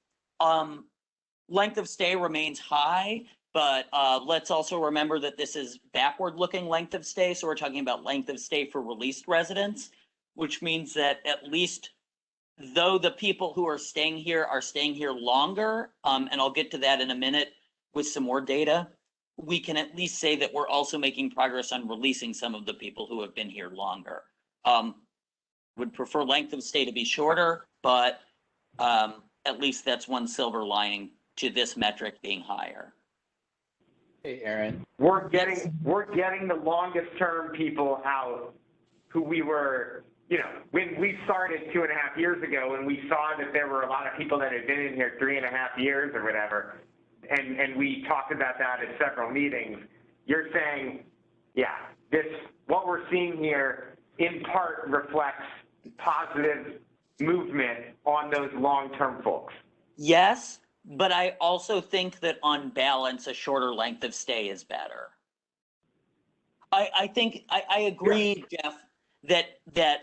Length of stay remains high, but let's also remember that this is backward-looking length of stay. So we're talking about length of stay for released residents, which means that at least though the people who are staying here longer, and I'll get to that in a minute with some more data, we can at least say that we're also making progress on releasing some of the people who have been here longer. Would prefer length of stay to be shorter, but at least that's one silver lining to this metric being higher. Hey, Aaron. We're getting the longest term people out who we were, you know, when we started 2.5 years ago and we saw that there were a lot of people that had been in here 3.5 years or whatever, and we talked about that at several meetings. You're saying, yeah, what we're seeing here in part reflects positive movement on those long-term folks. Yes, but I also think that on balance, a shorter length of stay is better. I think I agree, yeah. Jeff, that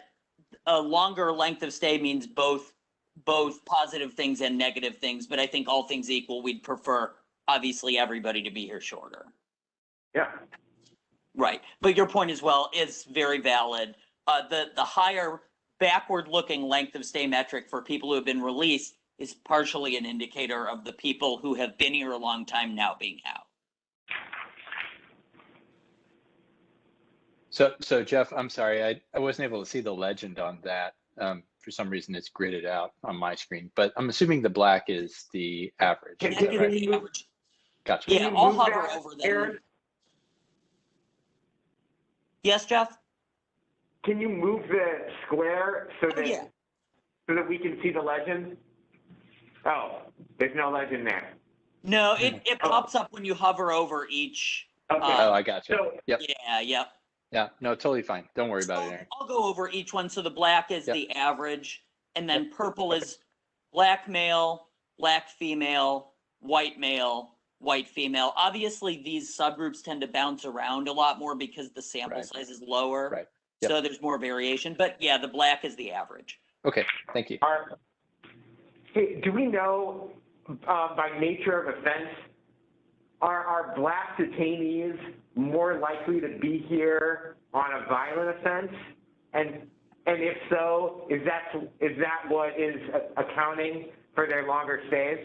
a longer length of stay means both positive things and negative things, but I think all things equal, we'd prefer obviously everybody to be here shorter. Yeah. Right, but your point as well is very valid. The higher backward-looking length of stay metric for people who have been released is partially an indicator of the people who have been here a long time now being out. So Jeff, I'm sorry, I wasn't able to see the legend on that. For some reason, it's gridded out on my screen, but I'm assuming the black is the average. Can you move, Gotcha. Yeah, I'll hover over them. Aaron? Yes, Jeff? Can you move the square so that yeah. so that we can see the legend? Oh, there's no legend there. No, it pops up when you hover over each. Okay. Oh, I got you. So, Yep. Yeah, yep. Yeah, no, totally fine. Don't worry about it, Aaron. I'll go over each one. So the black is Yep. the average, and then purple is black male, black female, white male, white female. Obviously, these subgroups tend to bounce around a lot more because the sample Right. size is lower. Right. Yep. So there's more variation, but yeah, the black is the average. Okay, thank you. Hey, do we know, by nature of offense, are black detainees more likely to be here on a violent offense? And if so, is that what is accounting for their longer stays?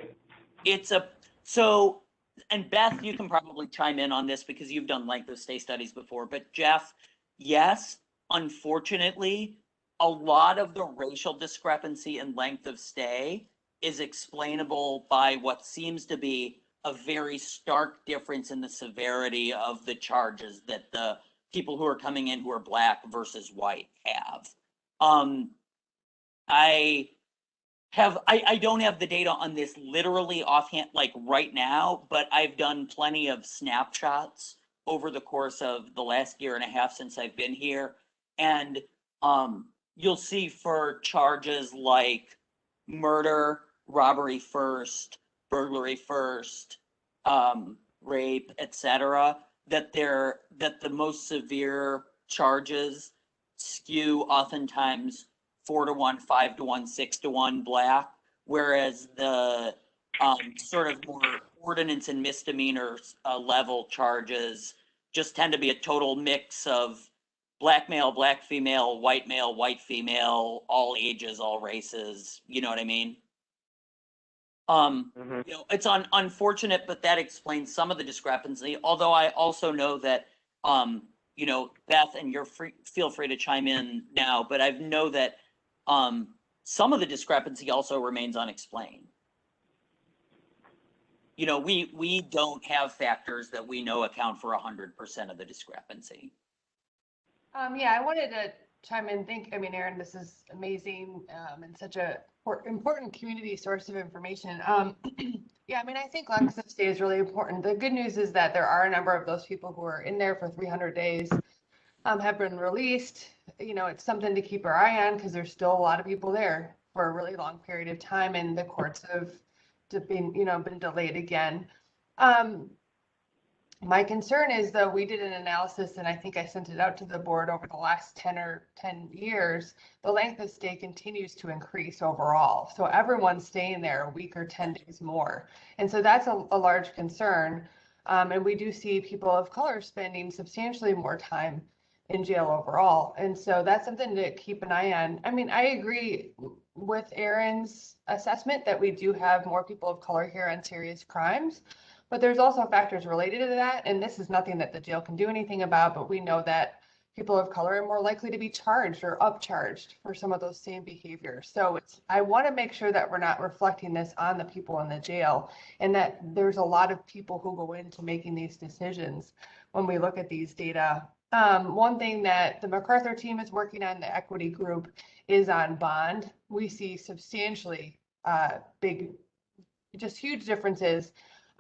And Beth, you can probably chime in on this because you've done length of stay studies before, but Jeff, yes, unfortunately, a lot of the racial discrepancy in length of stay is explainable by what seems to be a very stark difference in the severity of the charges that the people who are coming in who are black versus white have. I don't have the data on this literally offhand, like right now, but I've done plenty of snapshots over the course of the last year and a half since I've been here. And you'll see for charges like murder, robbery first, burglary first, rape, etc., that the most severe charges skew oftentimes 4-to-1, 5-to-1, 6-to-1 black, whereas the sort of more ordinance and misdemeanor level charges just tend to be a total mix of black male, black female, white female, all ages, all races. You know what I mean? You know, it's unfortunate, but that explains some of the discrepancy. Although I also know that, you know, Beth, and feel free to chime in now, but I know that some of the discrepancy also remains unexplained. You know, we don't have factors that we know account for 100% of the discrepancy. Yeah, I wanted to chime in. I mean, Aaron, this is amazing and such a important community source of information. Yeah, I mean, I think length of stay is really important. The good news is that there are a number of those people who are in there for 300 days have been released. You know, it's something to keep our eye on because there's still a lot of people there for a really long period of time, and the courts have been delayed again. My concern is, though, we did an analysis, and I think I sent it out to the board over the last 10 years, the length of stay continues to increase overall. So everyone's staying there a week or 10 days more. And so that's a large concern. And we do see people of color spending substantially more time in jail overall. And so that's something to keep an eye on. I mean, I agree with Aaron's assessment that we do have more people of color here on serious crimes. But there's also factors related to that, and this is nothing that the jail can do anything about, but we know that people of color are more likely to be charged or upcharged for some of those same behaviors. So I want to make sure that we're not reflecting this on the people in the jail, and that there's a lot of people who go into making these decisions when we look at these data. One thing that the MacArthur team is working on, the equity group, is on bond. We see substantially big, just huge differences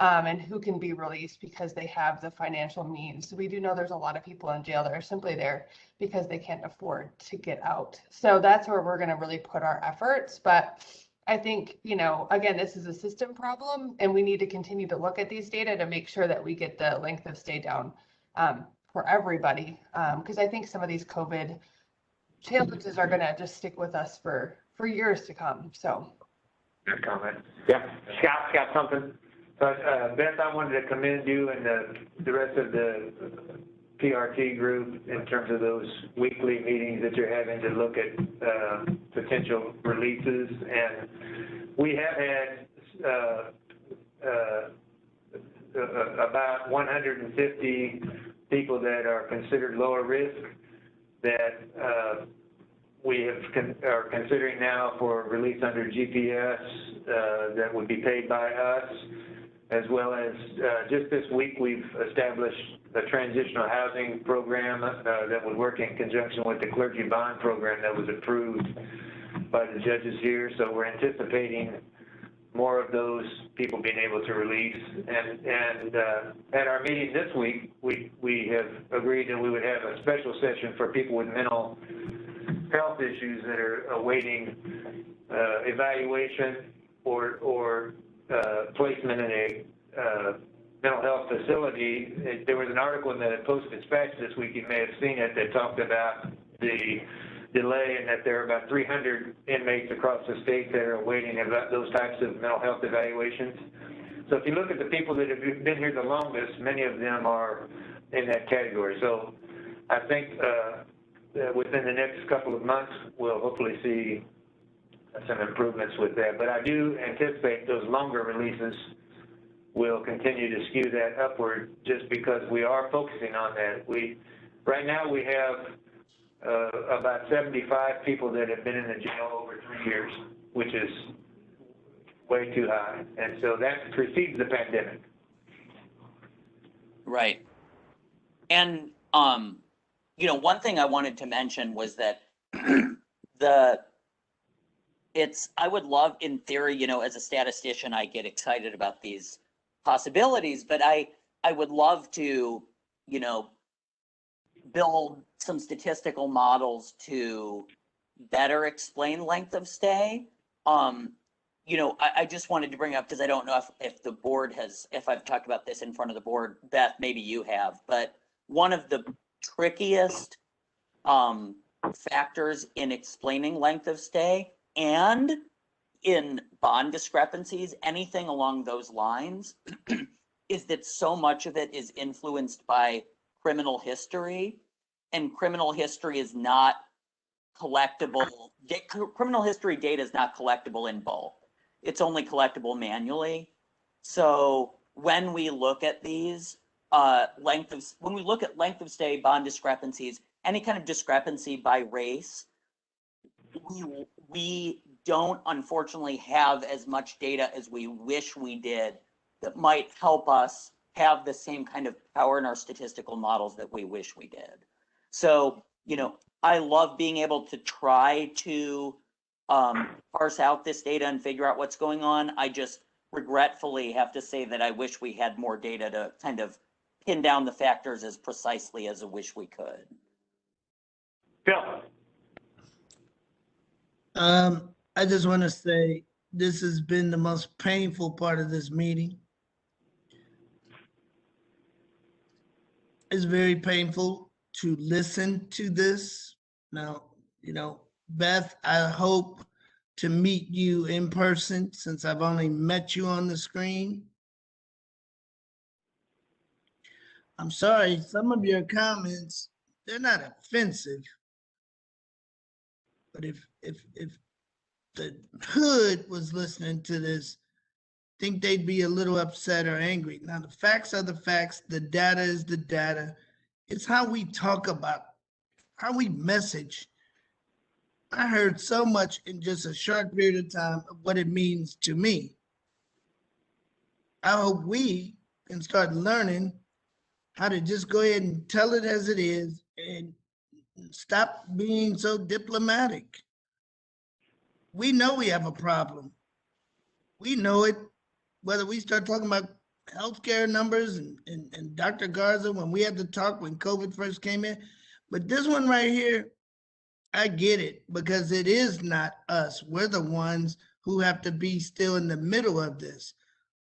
and who can be released because they have the financial means. So we do know there's a lot of people in jail that are simply there because they can't afford to get out. So that's where we're going to really put our efforts. But I think, you know, again, this is a system problem, and we need to continue to look at these data to make sure that we get the length of stay down for everybody. Because I think some of these COVID challenges are going to just stick with us for years to come. So. Good comment. Yeah, Scott's got something. But Beth, I wanted to commend you and the rest of the PRT group in terms of those weekly meetings that you're having to look at potential releases. And we have had about 150 people that are considered lower risk that we are considering now for release under GPS that would be paid by us. As well as just this week, we've established a transitional housing program that would work in conjunction with the clergy bond program that was approved by the judges here. So we're anticipating more of those people being able to release. And at our meeting this week, we have agreed that we would have a special session for people with mental health issues that are awaiting evaluation or placement in a mental health facility. There was an article in the Post-Dispatch this week, you may have seen it, that talked about the delay and that there are about 300 inmates across the state that are awaiting those types of mental health evaluations. So if you look at the people that have been here the longest, many of them are in that category. So I think within the next couple of months, we'll hopefully see some improvements with that. But I do anticipate those longer releases will continue to skew that upward just because we are focusing on that. Right now we have about 75 people that have been in the jail over 3 years, which is way too high. And so that precedes the pandemic. Right. And, you know, one thing I wanted to mention was that I would love, in theory, you know, as a statistician, I get excited about these possibilities, but I would love to, you know, build some statistical models to better explain length of stay. You know, I just wanted to bring up, because I don't know if the board has, if I've talked about this in front of the board. Beth, maybe you have, but one of the trickiest factors in explaining length of stay and in bond discrepancies, anything along those lines, is that so much of it is influenced by criminal history, and criminal history is not collectible. Criminal history data is not collectible in bulk. It's only collectible manually. So when we look at these when we look at length of stay, bond discrepancies, any kind of discrepancy by race, we don't unfortunately have as much data as we wish we did that might help us have the same kind of power in our statistical models that we wish we did. So, you know, I love being able to try to parse out this data and figure out what's going on. I just regretfully have to say that I wish we had more data to kind of pin down the factors as precisely as I wish we could. Bill. I just want to say this has been the most painful part of this meeting. It's very painful to listen to this. Now, you know, Beth, I hope to meet you in person since I've only met you on the screen. I'm sorry, some of your comments, they're not offensive. But if the hood was listening to this, I think they'd be a little upset or angry. Now, the facts are the facts. The data is the data. It's how we talk about, how we message. I heard so much in just a short period of time of what it means to me. I hope we can start learning how to just go ahead and tell it as it is and stop being so diplomatic. We know we have a problem. We know it, whether we start talking about healthcare numbers and Dr. Garza, when we had to talk when COVID first came in. But this one right here, I get it, because it is not us. We're the ones who have to be still in the middle of this.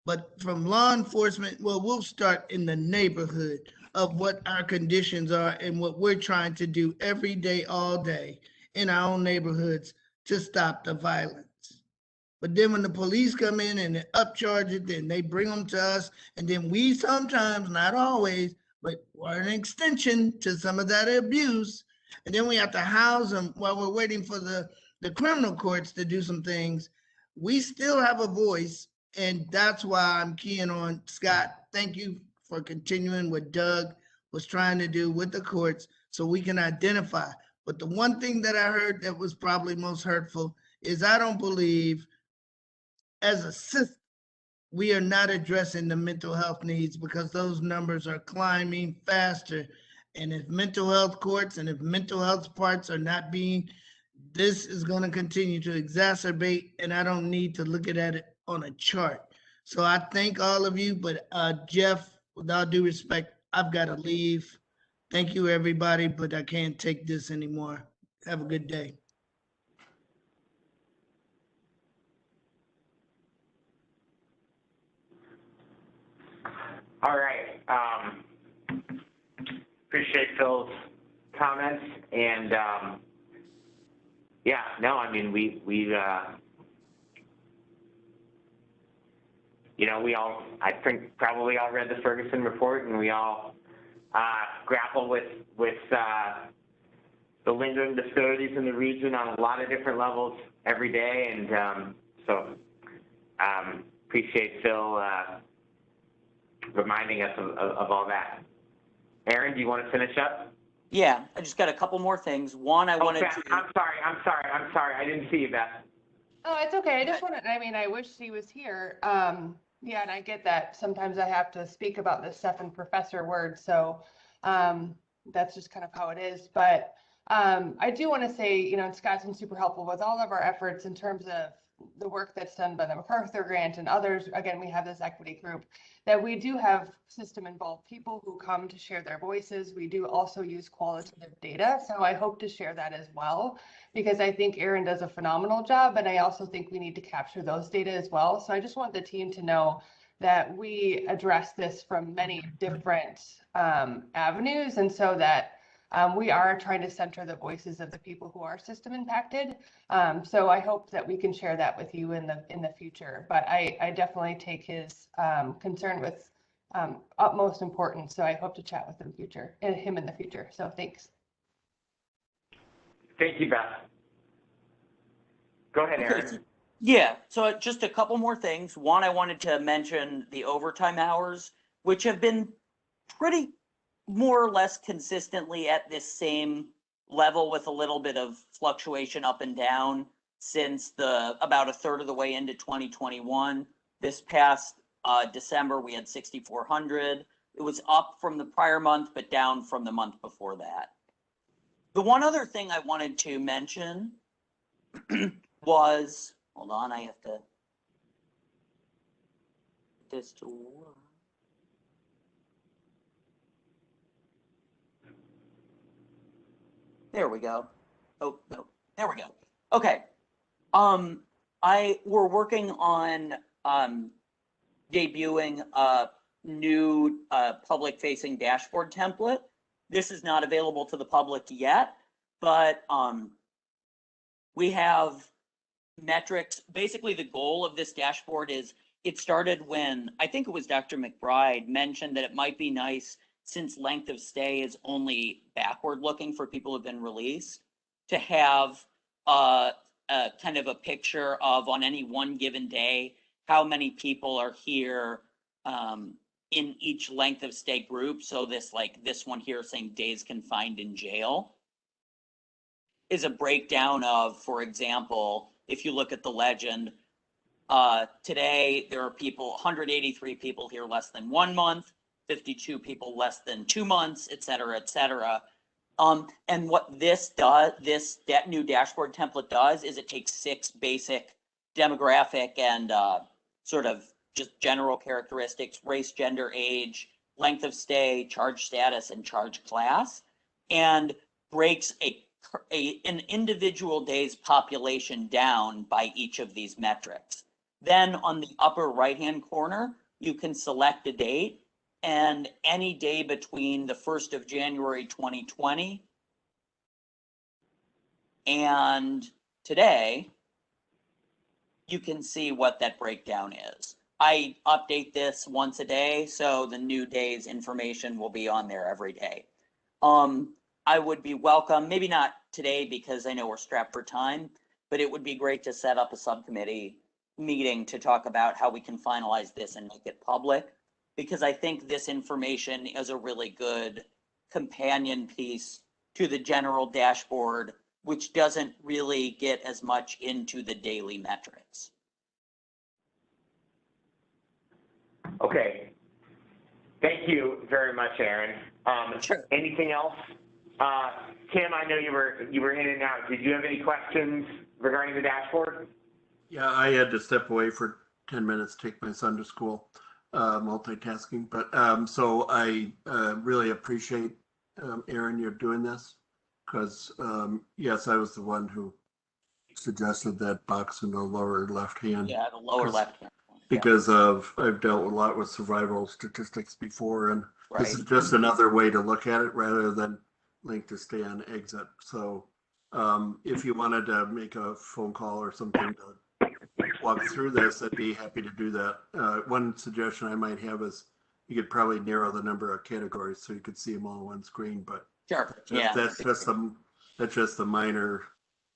But from law enforcement, well, we'll start in the neighborhood of what our conditions are and what we're trying to do every day, all day in our own neighborhoods to stop the violence. But then when the police come in and they upcharge it, then they bring them to us. And then we sometimes, not always, but we're an extension to some of that abuse. And then we have to house them while we're waiting for the criminal courts to do some things. We still have a voice. And that's why I'm keying on Scott. Thank you for continuing what Doug was trying to do with the courts so we can identify. But the one thing that I heard that was probably most hurtful is I don't believe as a system, we are not addressing the mental health needs because those numbers are climbing faster. And if mental health courts and if mental health parts are not being, this is going to continue to exacerbate, and I don't need to look at it on a chart. So I thank all of you, but Jeff, with all due respect, I've got to leave. Thank you, everybody, but I can't take this anymore. Have a good day. All right. Appreciate Phil's comments, and yeah, no, I mean, we you know, we all, I think, probably all read the Ferguson report, and we all grapple with the lingering disparities in the region on a lot of different levels every day, and so appreciate Phil reminding us of all that. Aaron, do you want to finish up? Yeah, I just got a couple more things. One, I wanted Beth, to. I'm sorry. I didn't see you, Beth. Oh, it's okay. I just wanted, I mean, I wish he was here. Yeah, and I get that sometimes I have to speak about this stuff in professor words, so that's just kind of how it is. But I do want to say, you know, Scott's been super helpful with all of our efforts in terms of the work that's done by the MacArthur Grant and others. Again, we have this equity group that we do have system involved people who come to share their voices. We do also use qualitative data. So I hope to share that as well, because I think Aaron does a phenomenal job. And I also think we need to capture those data as well. So I just want the team to know that we address this from many different avenues. And so that we are trying to center the voices of the people who are system impacted. So I hope that we can share that with you in the future. But I definitely take his concern with utmost importance. So I hope to chat with him in the future. So thanks. Thank you, Beth. Go ahead, Aaron. Okay, yeah, so just a couple more things. One, I wanted to mention the overtime hours, which have been pretty more or less consistently at this same level with a little bit of fluctuation up and down since about a third of the way into 2021. This past December, we had 6,400. It was up from the prior month, but down from the month before that. The one other thing I wanted to mention was, hold on, I have to get this to work. There we go. Oh, no, there we go. Okay. We're working on debuting a new public-facing dashboard template. This is not available to the public yet, but we have metrics. Basically, the goal of this dashboard is, it started when, I think it was Dr. McBride mentioned that it might be nice, since length of stay is only backward looking for people who've been released, to have kind of a picture of, on any one given day, how many people are here in each length of stay group. So this one here saying days confined in jail is a breakdown of, for example, if you look at the legend, today there are 183 people here less than 1 month, 52 people less than 2 months, et cetera, et cetera. And what this new dashboard template does is it takes 6 basic demographic and sort of just general characteristics: race, gender, age, length of stay, charge status, and charge class, and breaks an individual day's population down by each of these metrics. Then on the upper right-hand corner, you can select a date, and any day between the 1st of January 2020 and today, you can see what that breakdown is. I update this once a day, so the new day's information will be on there every day. I would be welcome, maybe not today because I know we're strapped for time, but it would be great to set up a subcommittee meeting to talk about how we can finalize this and make it public, because I think this information is a really good companion piece to the general dashboard, which doesn't really get as much into the daily metrics. Okay. Thank you very much, Aaron. Sure. Anything else? Tim, I know you were in and out. Did you have any questions regarding the dashboard? Yeah, I had to step away for 10 minutes, take my son to school, multitasking. But so I really appreciate, Aaron, you're doing this, because yes, I was the one who suggested that box in the lower left hand. Yeah, the lower left hand. because I've dealt a lot with survival statistics before, and this Right. is just another way to look at it rather than link to stay on exit. So if you wanted to make a phone call or something to walk through this, I'd be happy to do that. One suggestion I might have is you could probably narrow the number of categories so you could see them all on one screen, but Sure, yeah. that's just a minor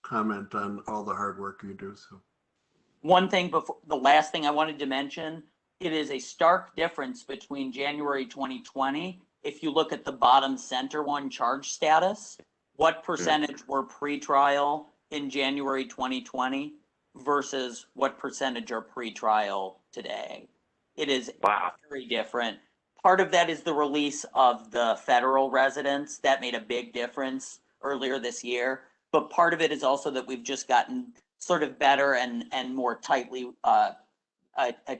comment on all the hard work you do, so. One thing before, the last thing I wanted to mention, it is a stark difference between January 2020. If you look at the bottom center one, charge status, what percentage were pre-trial in January 2020 versus what percentage are pre-trial today? It is very different. Part of that is the release of the federal residents. That made a big difference earlier this year. But part of it is also that we've just gotten sort of better and more tightly,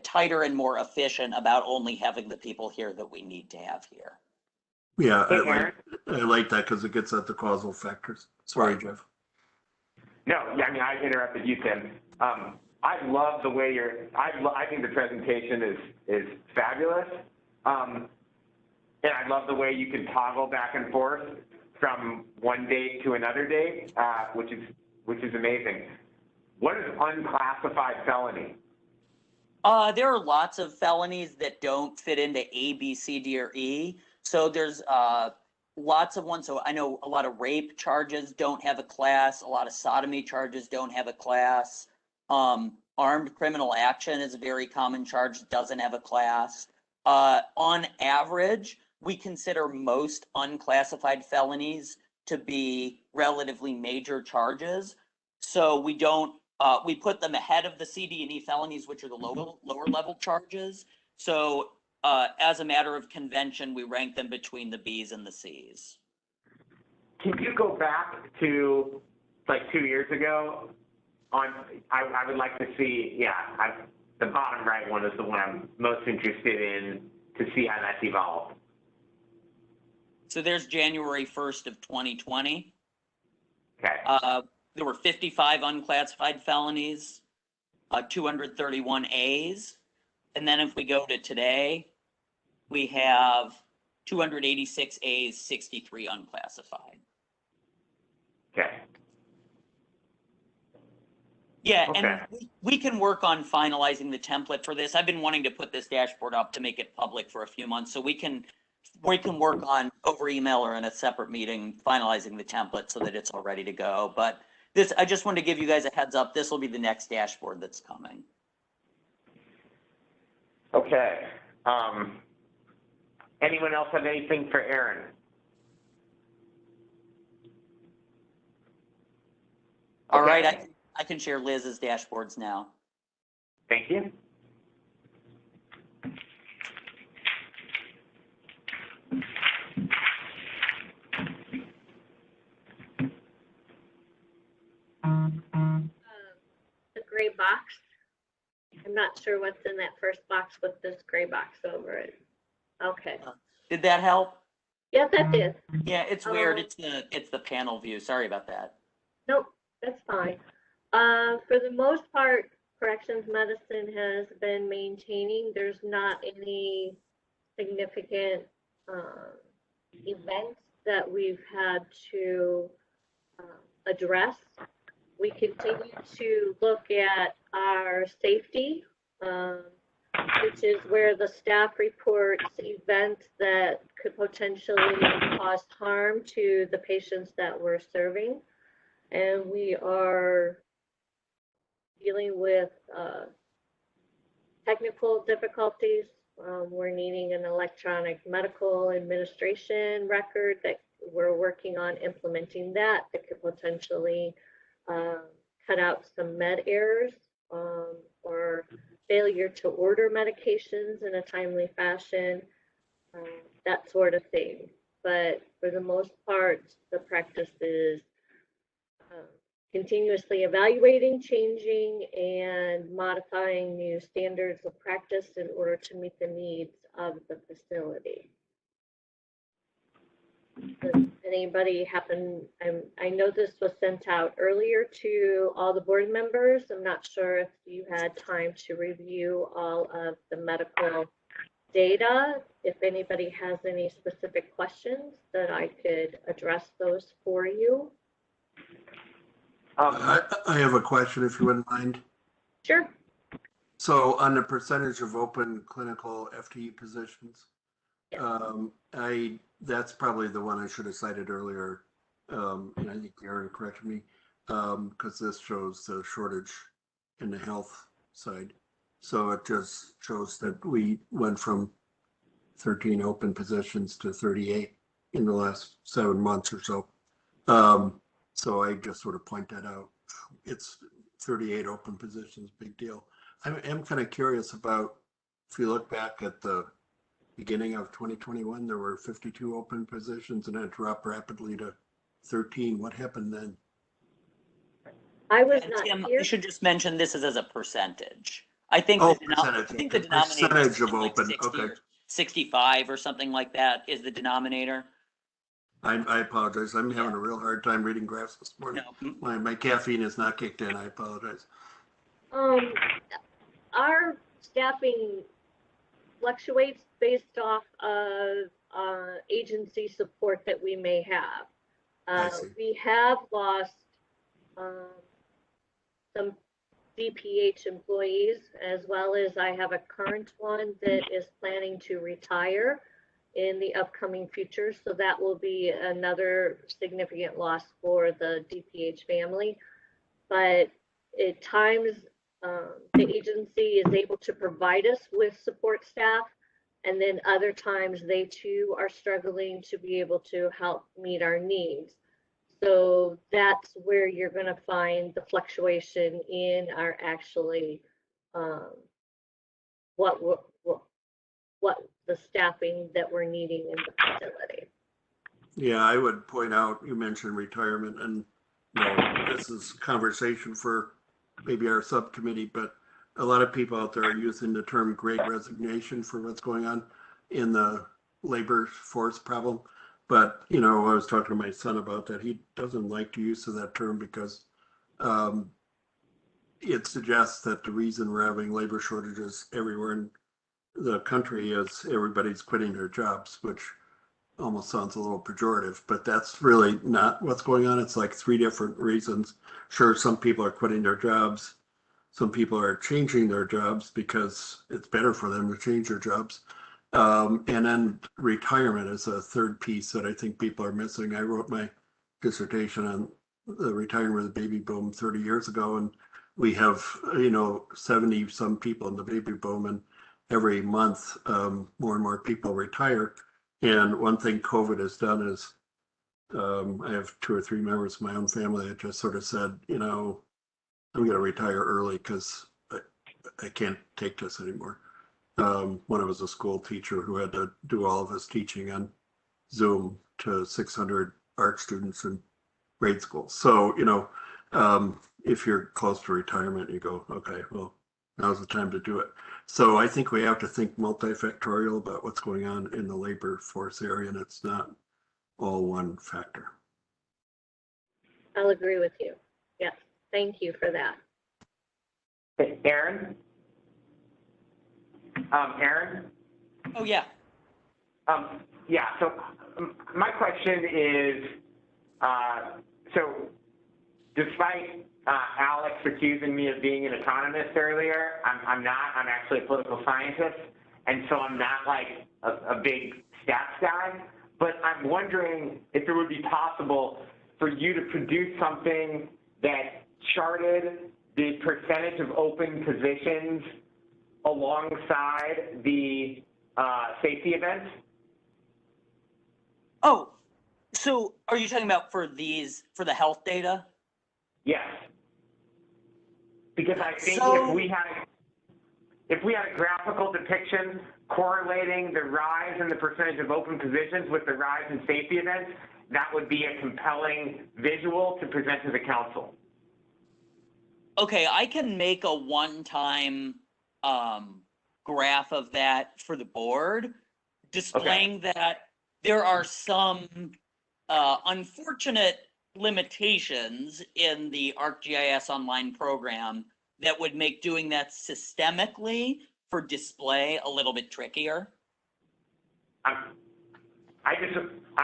tighter and more efficient about only having the people here that we need to have here. Yeah, Hey, Aaron. I like that because it gets at the causal factors. Sorry, Right. Jeff. No, I mean, I interrupted you, Tim. I love the way I think the presentation is fabulous. And I love the way you can toggle back and forth from one date to another date, which is amazing. What is unclassified felony? There are lots of felonies that don't fit into A, B, C, D, or E. So there's lots of ones. So I know a lot of rape charges don't have a class. A lot of sodomy charges don't have a class. Armed criminal action is a very common charge, doesn't have a class. On average, we consider most unclassified felonies to be relatively major charges. So we don't, we put them ahead of the C, D, and E felonies, which are the lower level charges. So as a matter of convention, we rank them between the Bs and the Cs. Can you go back to like 2 years ago? I would like to see, the bottom right one is the one I'm most interested in to see how that's evolved. So there's January 1st of 2020. Okay. There were 55 unclassified felonies, 231 As. And then if we go to today, we have 286 As, 63 unclassified. Okay. Yeah, Okay. and we can work on finalizing the template for this. I've been wanting to put this dashboard up to make it public for a few months, so we can work on over email or in a separate meeting finalizing the template so that it's all ready to go. But this, I just wanted to give you guys a heads up. This will be the next dashboard that's coming. Okay. Anyone else have anything for Aaron? All right, Okay. I can share Liz's dashboards now. Thank you. The gray box. I'm not sure what's in that first box with this gray box over it. Okay. Did that help? Yes, that did. Yeah, it's weird. It's the panel view. Sorry about that. Nope, that's fine. For the most part, corrections medicine has been maintaining. There's not any significant events that we've had to address. We continue to look at our safety, which is where the staff reports events that could potentially cause harm to the patients that we're serving. And we are dealing with technical difficulties. We're needing an electronic medical administration record that we're working on implementing that could potentially cut out some med errors or failure to order medications in a timely fashion, that sort of thing. But for the most part, the practice is continuously evaluating, changing, and modifying new standards of practice in order to meet the needs of the facility. Does anybody happen, I know this was sent out earlier to all the board members. I'm not sure if you had time to review all of the medical data. If anybody has any specific questions that I could address those for you. I have a question, if you wouldn't mind. Sure. So on the percentage of open clinical FTE positions, that's probably the one I should have cited earlier. And I think Aaron corrected me, because this shows the shortage in the health side. So it just shows that we went from 13 open positions to 38 in the last 7 months or so. So I just sort of point that out. It's 38 open positions, big deal. I am kind of curious about, if you look back at the beginning of 2021, there were 52 open positions and it dropped rapidly to 13. What happened then? I was And not Tim, here. you should just mention this is as a percentage. I think Oh, the percentage. I think the denominator is Percentage of like open, 60 okay. or 65 or something like that is the denominator. I apologize. I'm having a real hard time reading graphs this morning. No, My caffeine is not kicked in. I apologize. Our staffing fluctuates based off of agency support that we may have. I see. We have lost some DPH employees, as well as I have a current one that is planning to retire in the upcoming future. So that will be another significant loss for the DPH family. But at times, the agency is able to provide us with support staff, and then other times they too are struggling to be able to help meet our needs. So that's where you're going to find the fluctuation in our actually what the staffing that we're needing in the facility. Yeah, I would point out, you mentioned retirement, and you know, this is conversation for maybe our subcommittee, but a lot of people out there are using the term great resignation for what's going on in the labor force problem. But, you know, I was talking to my son about that. He doesn't like the use of that term because it suggests that the reason we're having labor shortages everywhere in the country is everybody's quitting their jobs, which almost sounds a little pejorative, but that's really not what's going on. It's like 3 different reasons. Sure, some people are quitting their jobs. Some people are changing their jobs because it's better for them to change their jobs. And then retirement is a third piece that I think people are missing. I wrote my dissertation on the retirement of the baby boom 30 years ago, and we have, you know, 70 some people in the baby boom, and every month more and more people retire. And one thing COVID has done is I have 2 or 3 members of my own family that just sort of said, you know, I'm going to retire early because I can't take this anymore. When I was a school teacher who had to do all of his teaching on Zoom to 600 art students in grade school. So, you know, if you're close to retirement, you go, okay, well, now's the time to do it. So I think we have to think multifactorial about what's going on in the labor force area, and it's not all one factor. I'll agree with you. Yes, thank you for that. Aaron? Aaron? Oh, yeah. Yeah, so my question is, so despite Alex accusing me of being an economist earlier, I'm not. I'm actually a political scientist, and so I'm not like a big stats guy. But I'm wondering if it would be possible for you to produce something that charted the percentage of open positions alongside the safety events. Oh, so are you talking about for the health data? Yes. Because I think So- if we had a graphical depiction correlating the rise in the percentage of open positions with the rise in safety events, that would be a compelling visual to present to the council. Okay, I can make a one-time graph of that for the board, displaying that there are some unfortunate limitations in the ArcGIS Online program that would make doing that systemically for display a little bit trickier. I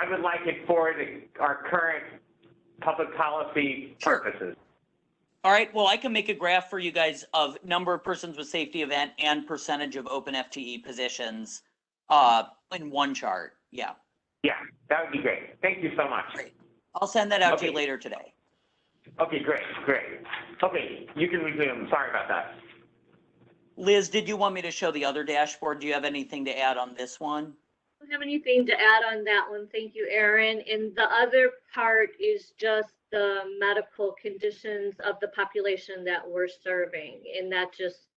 would like it for our current public policy purposes. All right, well, I can make a graph for you guys of number of persons with safety event and percentage of open FTE positions in one chart. Yeah. Yeah, that would be great. Thank you so much. Great. I'll send that out to you later today. Okay, great. Okay, you can resume. Sorry about that. Liz, did you want me to show the other dashboard? Do you have anything to add on this one? I don't have anything to add on that one. Thank you, Aaron. And the other part is just the medical conditions of the population that we're serving. And that just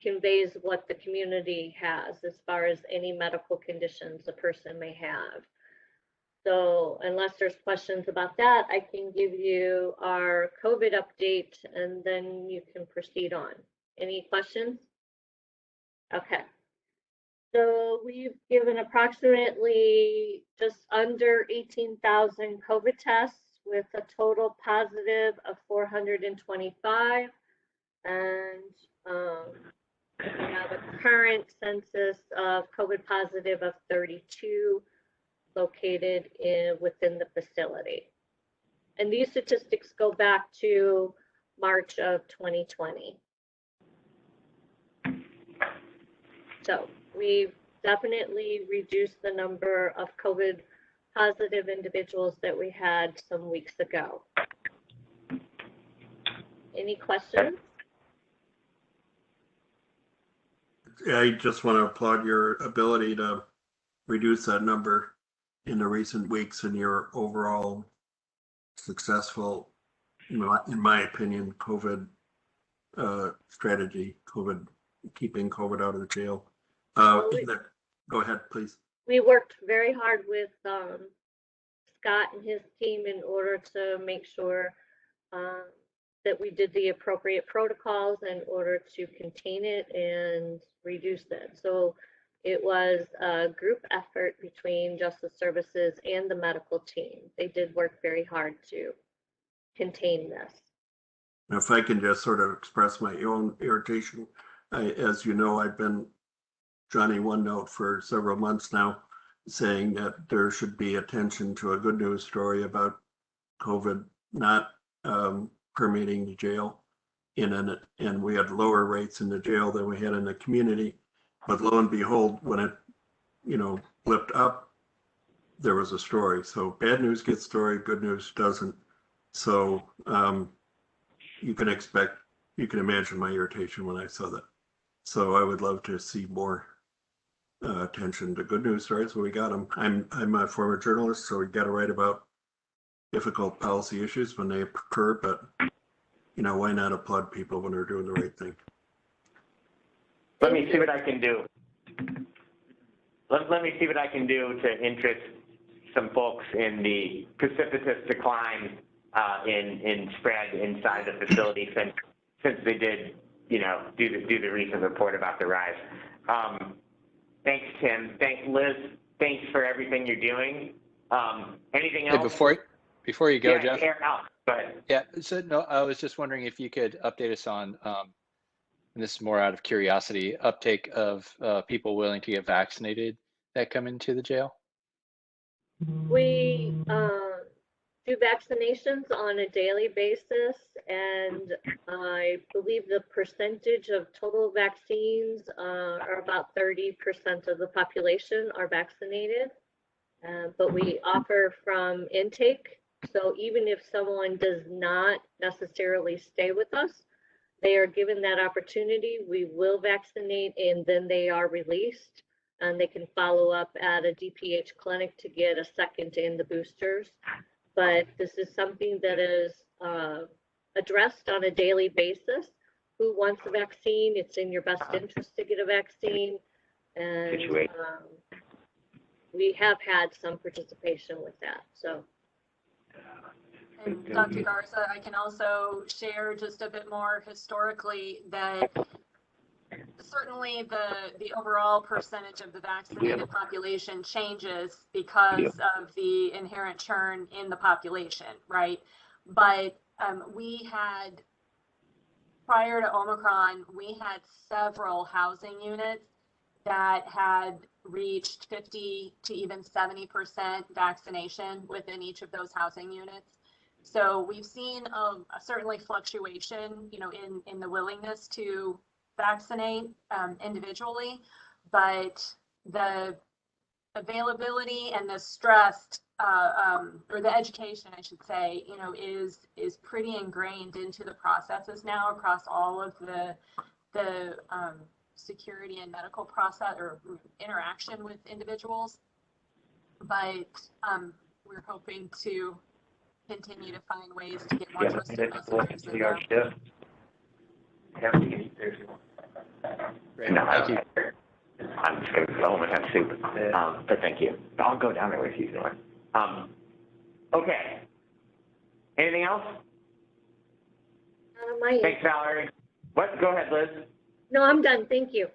conveys what the community has as far as any medical conditions a person may have. So unless there's questions about that, I can give you our COVID update and then you can proceed on. Any questions? Okay. So we've given approximately just under 18,000 COVID tests with a total positive of 425. And we have a current census of COVID positive of 32 located within the facility. And these statistics go back to March of 2020. So we've definitely reduced the number of COVID positive individuals that we had some weeks ago. Any questions? I just want to applaud your ability to reduce that number in the recent weeks and your overall successful, in my opinion, COVID strategy, keeping COVID out of the jail. Go ahead, please. We worked very hard with Scott and his team in order to make sure that we did the appropriate protocols in order to contain it and reduce it. So it was a group effort between Justice Services and the medical team. They did work very hard to contain this. If I can just sort of express my own irritation, as you know, I've been Johnny One Note for several months now, saying that there should be attention to a good news story about COVID not permeating the jail, and we had lower rates in the jail than we had in the community. But lo and behold, when it, blipped up, there was a story. So bad news gets story, good news doesn't. So you can imagine my irritation when I saw that. So I would love to see more attention to good news stories when we got them. I'm a former journalist, so we got to write about difficult policy issues when they occur, but why not applaud people when they're doing the right thing? Let me see what I can do. Let me see what I can do to interest some folks in the precipitous decline in spread inside the facility since they did, do the recent report about the rise. Thanks, Tim. Thanks, Liz. Thanks for everything you're doing. Anything else? Hey, before you go, Jeff. Go ahead. Yeah. So no, I was just wondering if you could update us on, and this is more out of curiosity, uptake of people willing to get vaccinated that come into the jail. We do vaccinations on a daily basis, and I believe the percentage of total vaccines are about 30% of the population are vaccinated. But we offer from intake. So even if someone does not necessarily stay with us, they are given that opportunity. We will vaccinate and then they are released, and they can follow up at a DPH clinic to get a second in the boosters. But this is something that is addressed on a daily basis. Who wants a vaccine? It's in your best interest to get a vaccine. And we have had some participation with that. So. And Dr. Garza, I can also share just a bit more historically that certainly the overall percentage of the vaccinated population changes because of the inherent churn in the population, right? But we had, prior to Omicron, we had several housing units that had reached 50 to even 70% vaccination within each of those housing units. So we've seen certainly fluctuation, in the willingness to vaccinate individually, but the availability and the stress, or the education, I should say, is pretty ingrained into the processes now across all of the security and medical process or interaction with individuals. But we're hoping to continue to find ways to get more trusted messages in there. Great, No, thank you. I'm just going to go home and have soup. But thank you. I'll go down there with you, Norm. Okay. Anything else? Not on my end. Thanks, Valerie. What? Go ahead, Liz. No, I'm done. Thank you.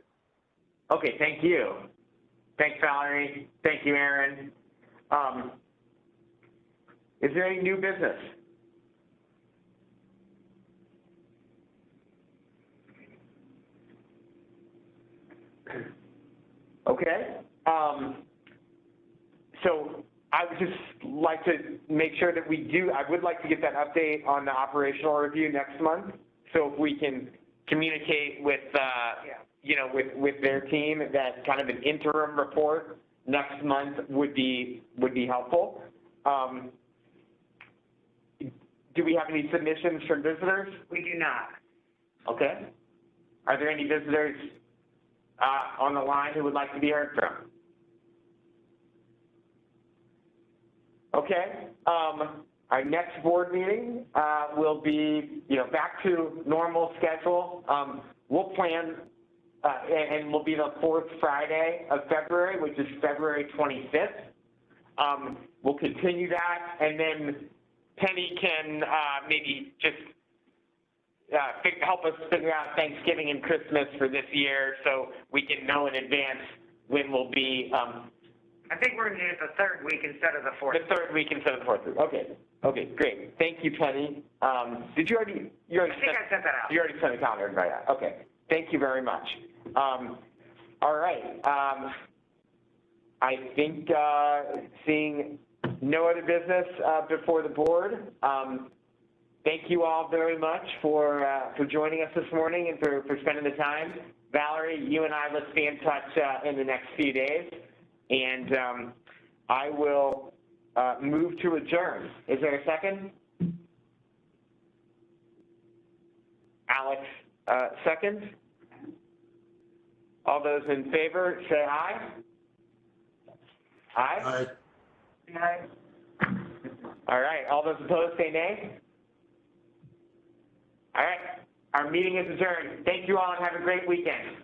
Okay, thank you. Thanks, Valerie. Thank you, Aaron. Is there any new business? Okay. So I would just like to make sure that I would like to get that update on the operational review next month. So if we can communicate with, with their team, that kind of an interim report next month would be helpful. Do we have any submissions from visitors? We do not. Okay. Are there any visitors on the line who would like to be heard from? Okay. Our next board meeting will be, back to normal schedule. We'll plan, and will be the fourth Friday of February, which is February 25th. We'll continue that, and then Penny can maybe just help us figure out Thanksgiving and Christmas for this year, so we can know in advance when we'll be. I think we're going to do it the third week instead of the fourth. The third week instead of the fourth week. Okay, great. Thank you, Penny. Did you already? I think I sent that out. You already sent a calendar invite out. Okay. Thank you very much. All right. I think seeing no other business before the board. Thank you all very much for joining us this morning and for spending the time. Valerie, you and I, let's stay in touch in the next few days. And I will move to adjourn. Is there a second? Alex, second. All those in favor, say aye. Aye? Aye. All right. All those opposed, say nay. All right. Our meeting is adjourned. Thank you all and have a great weekend.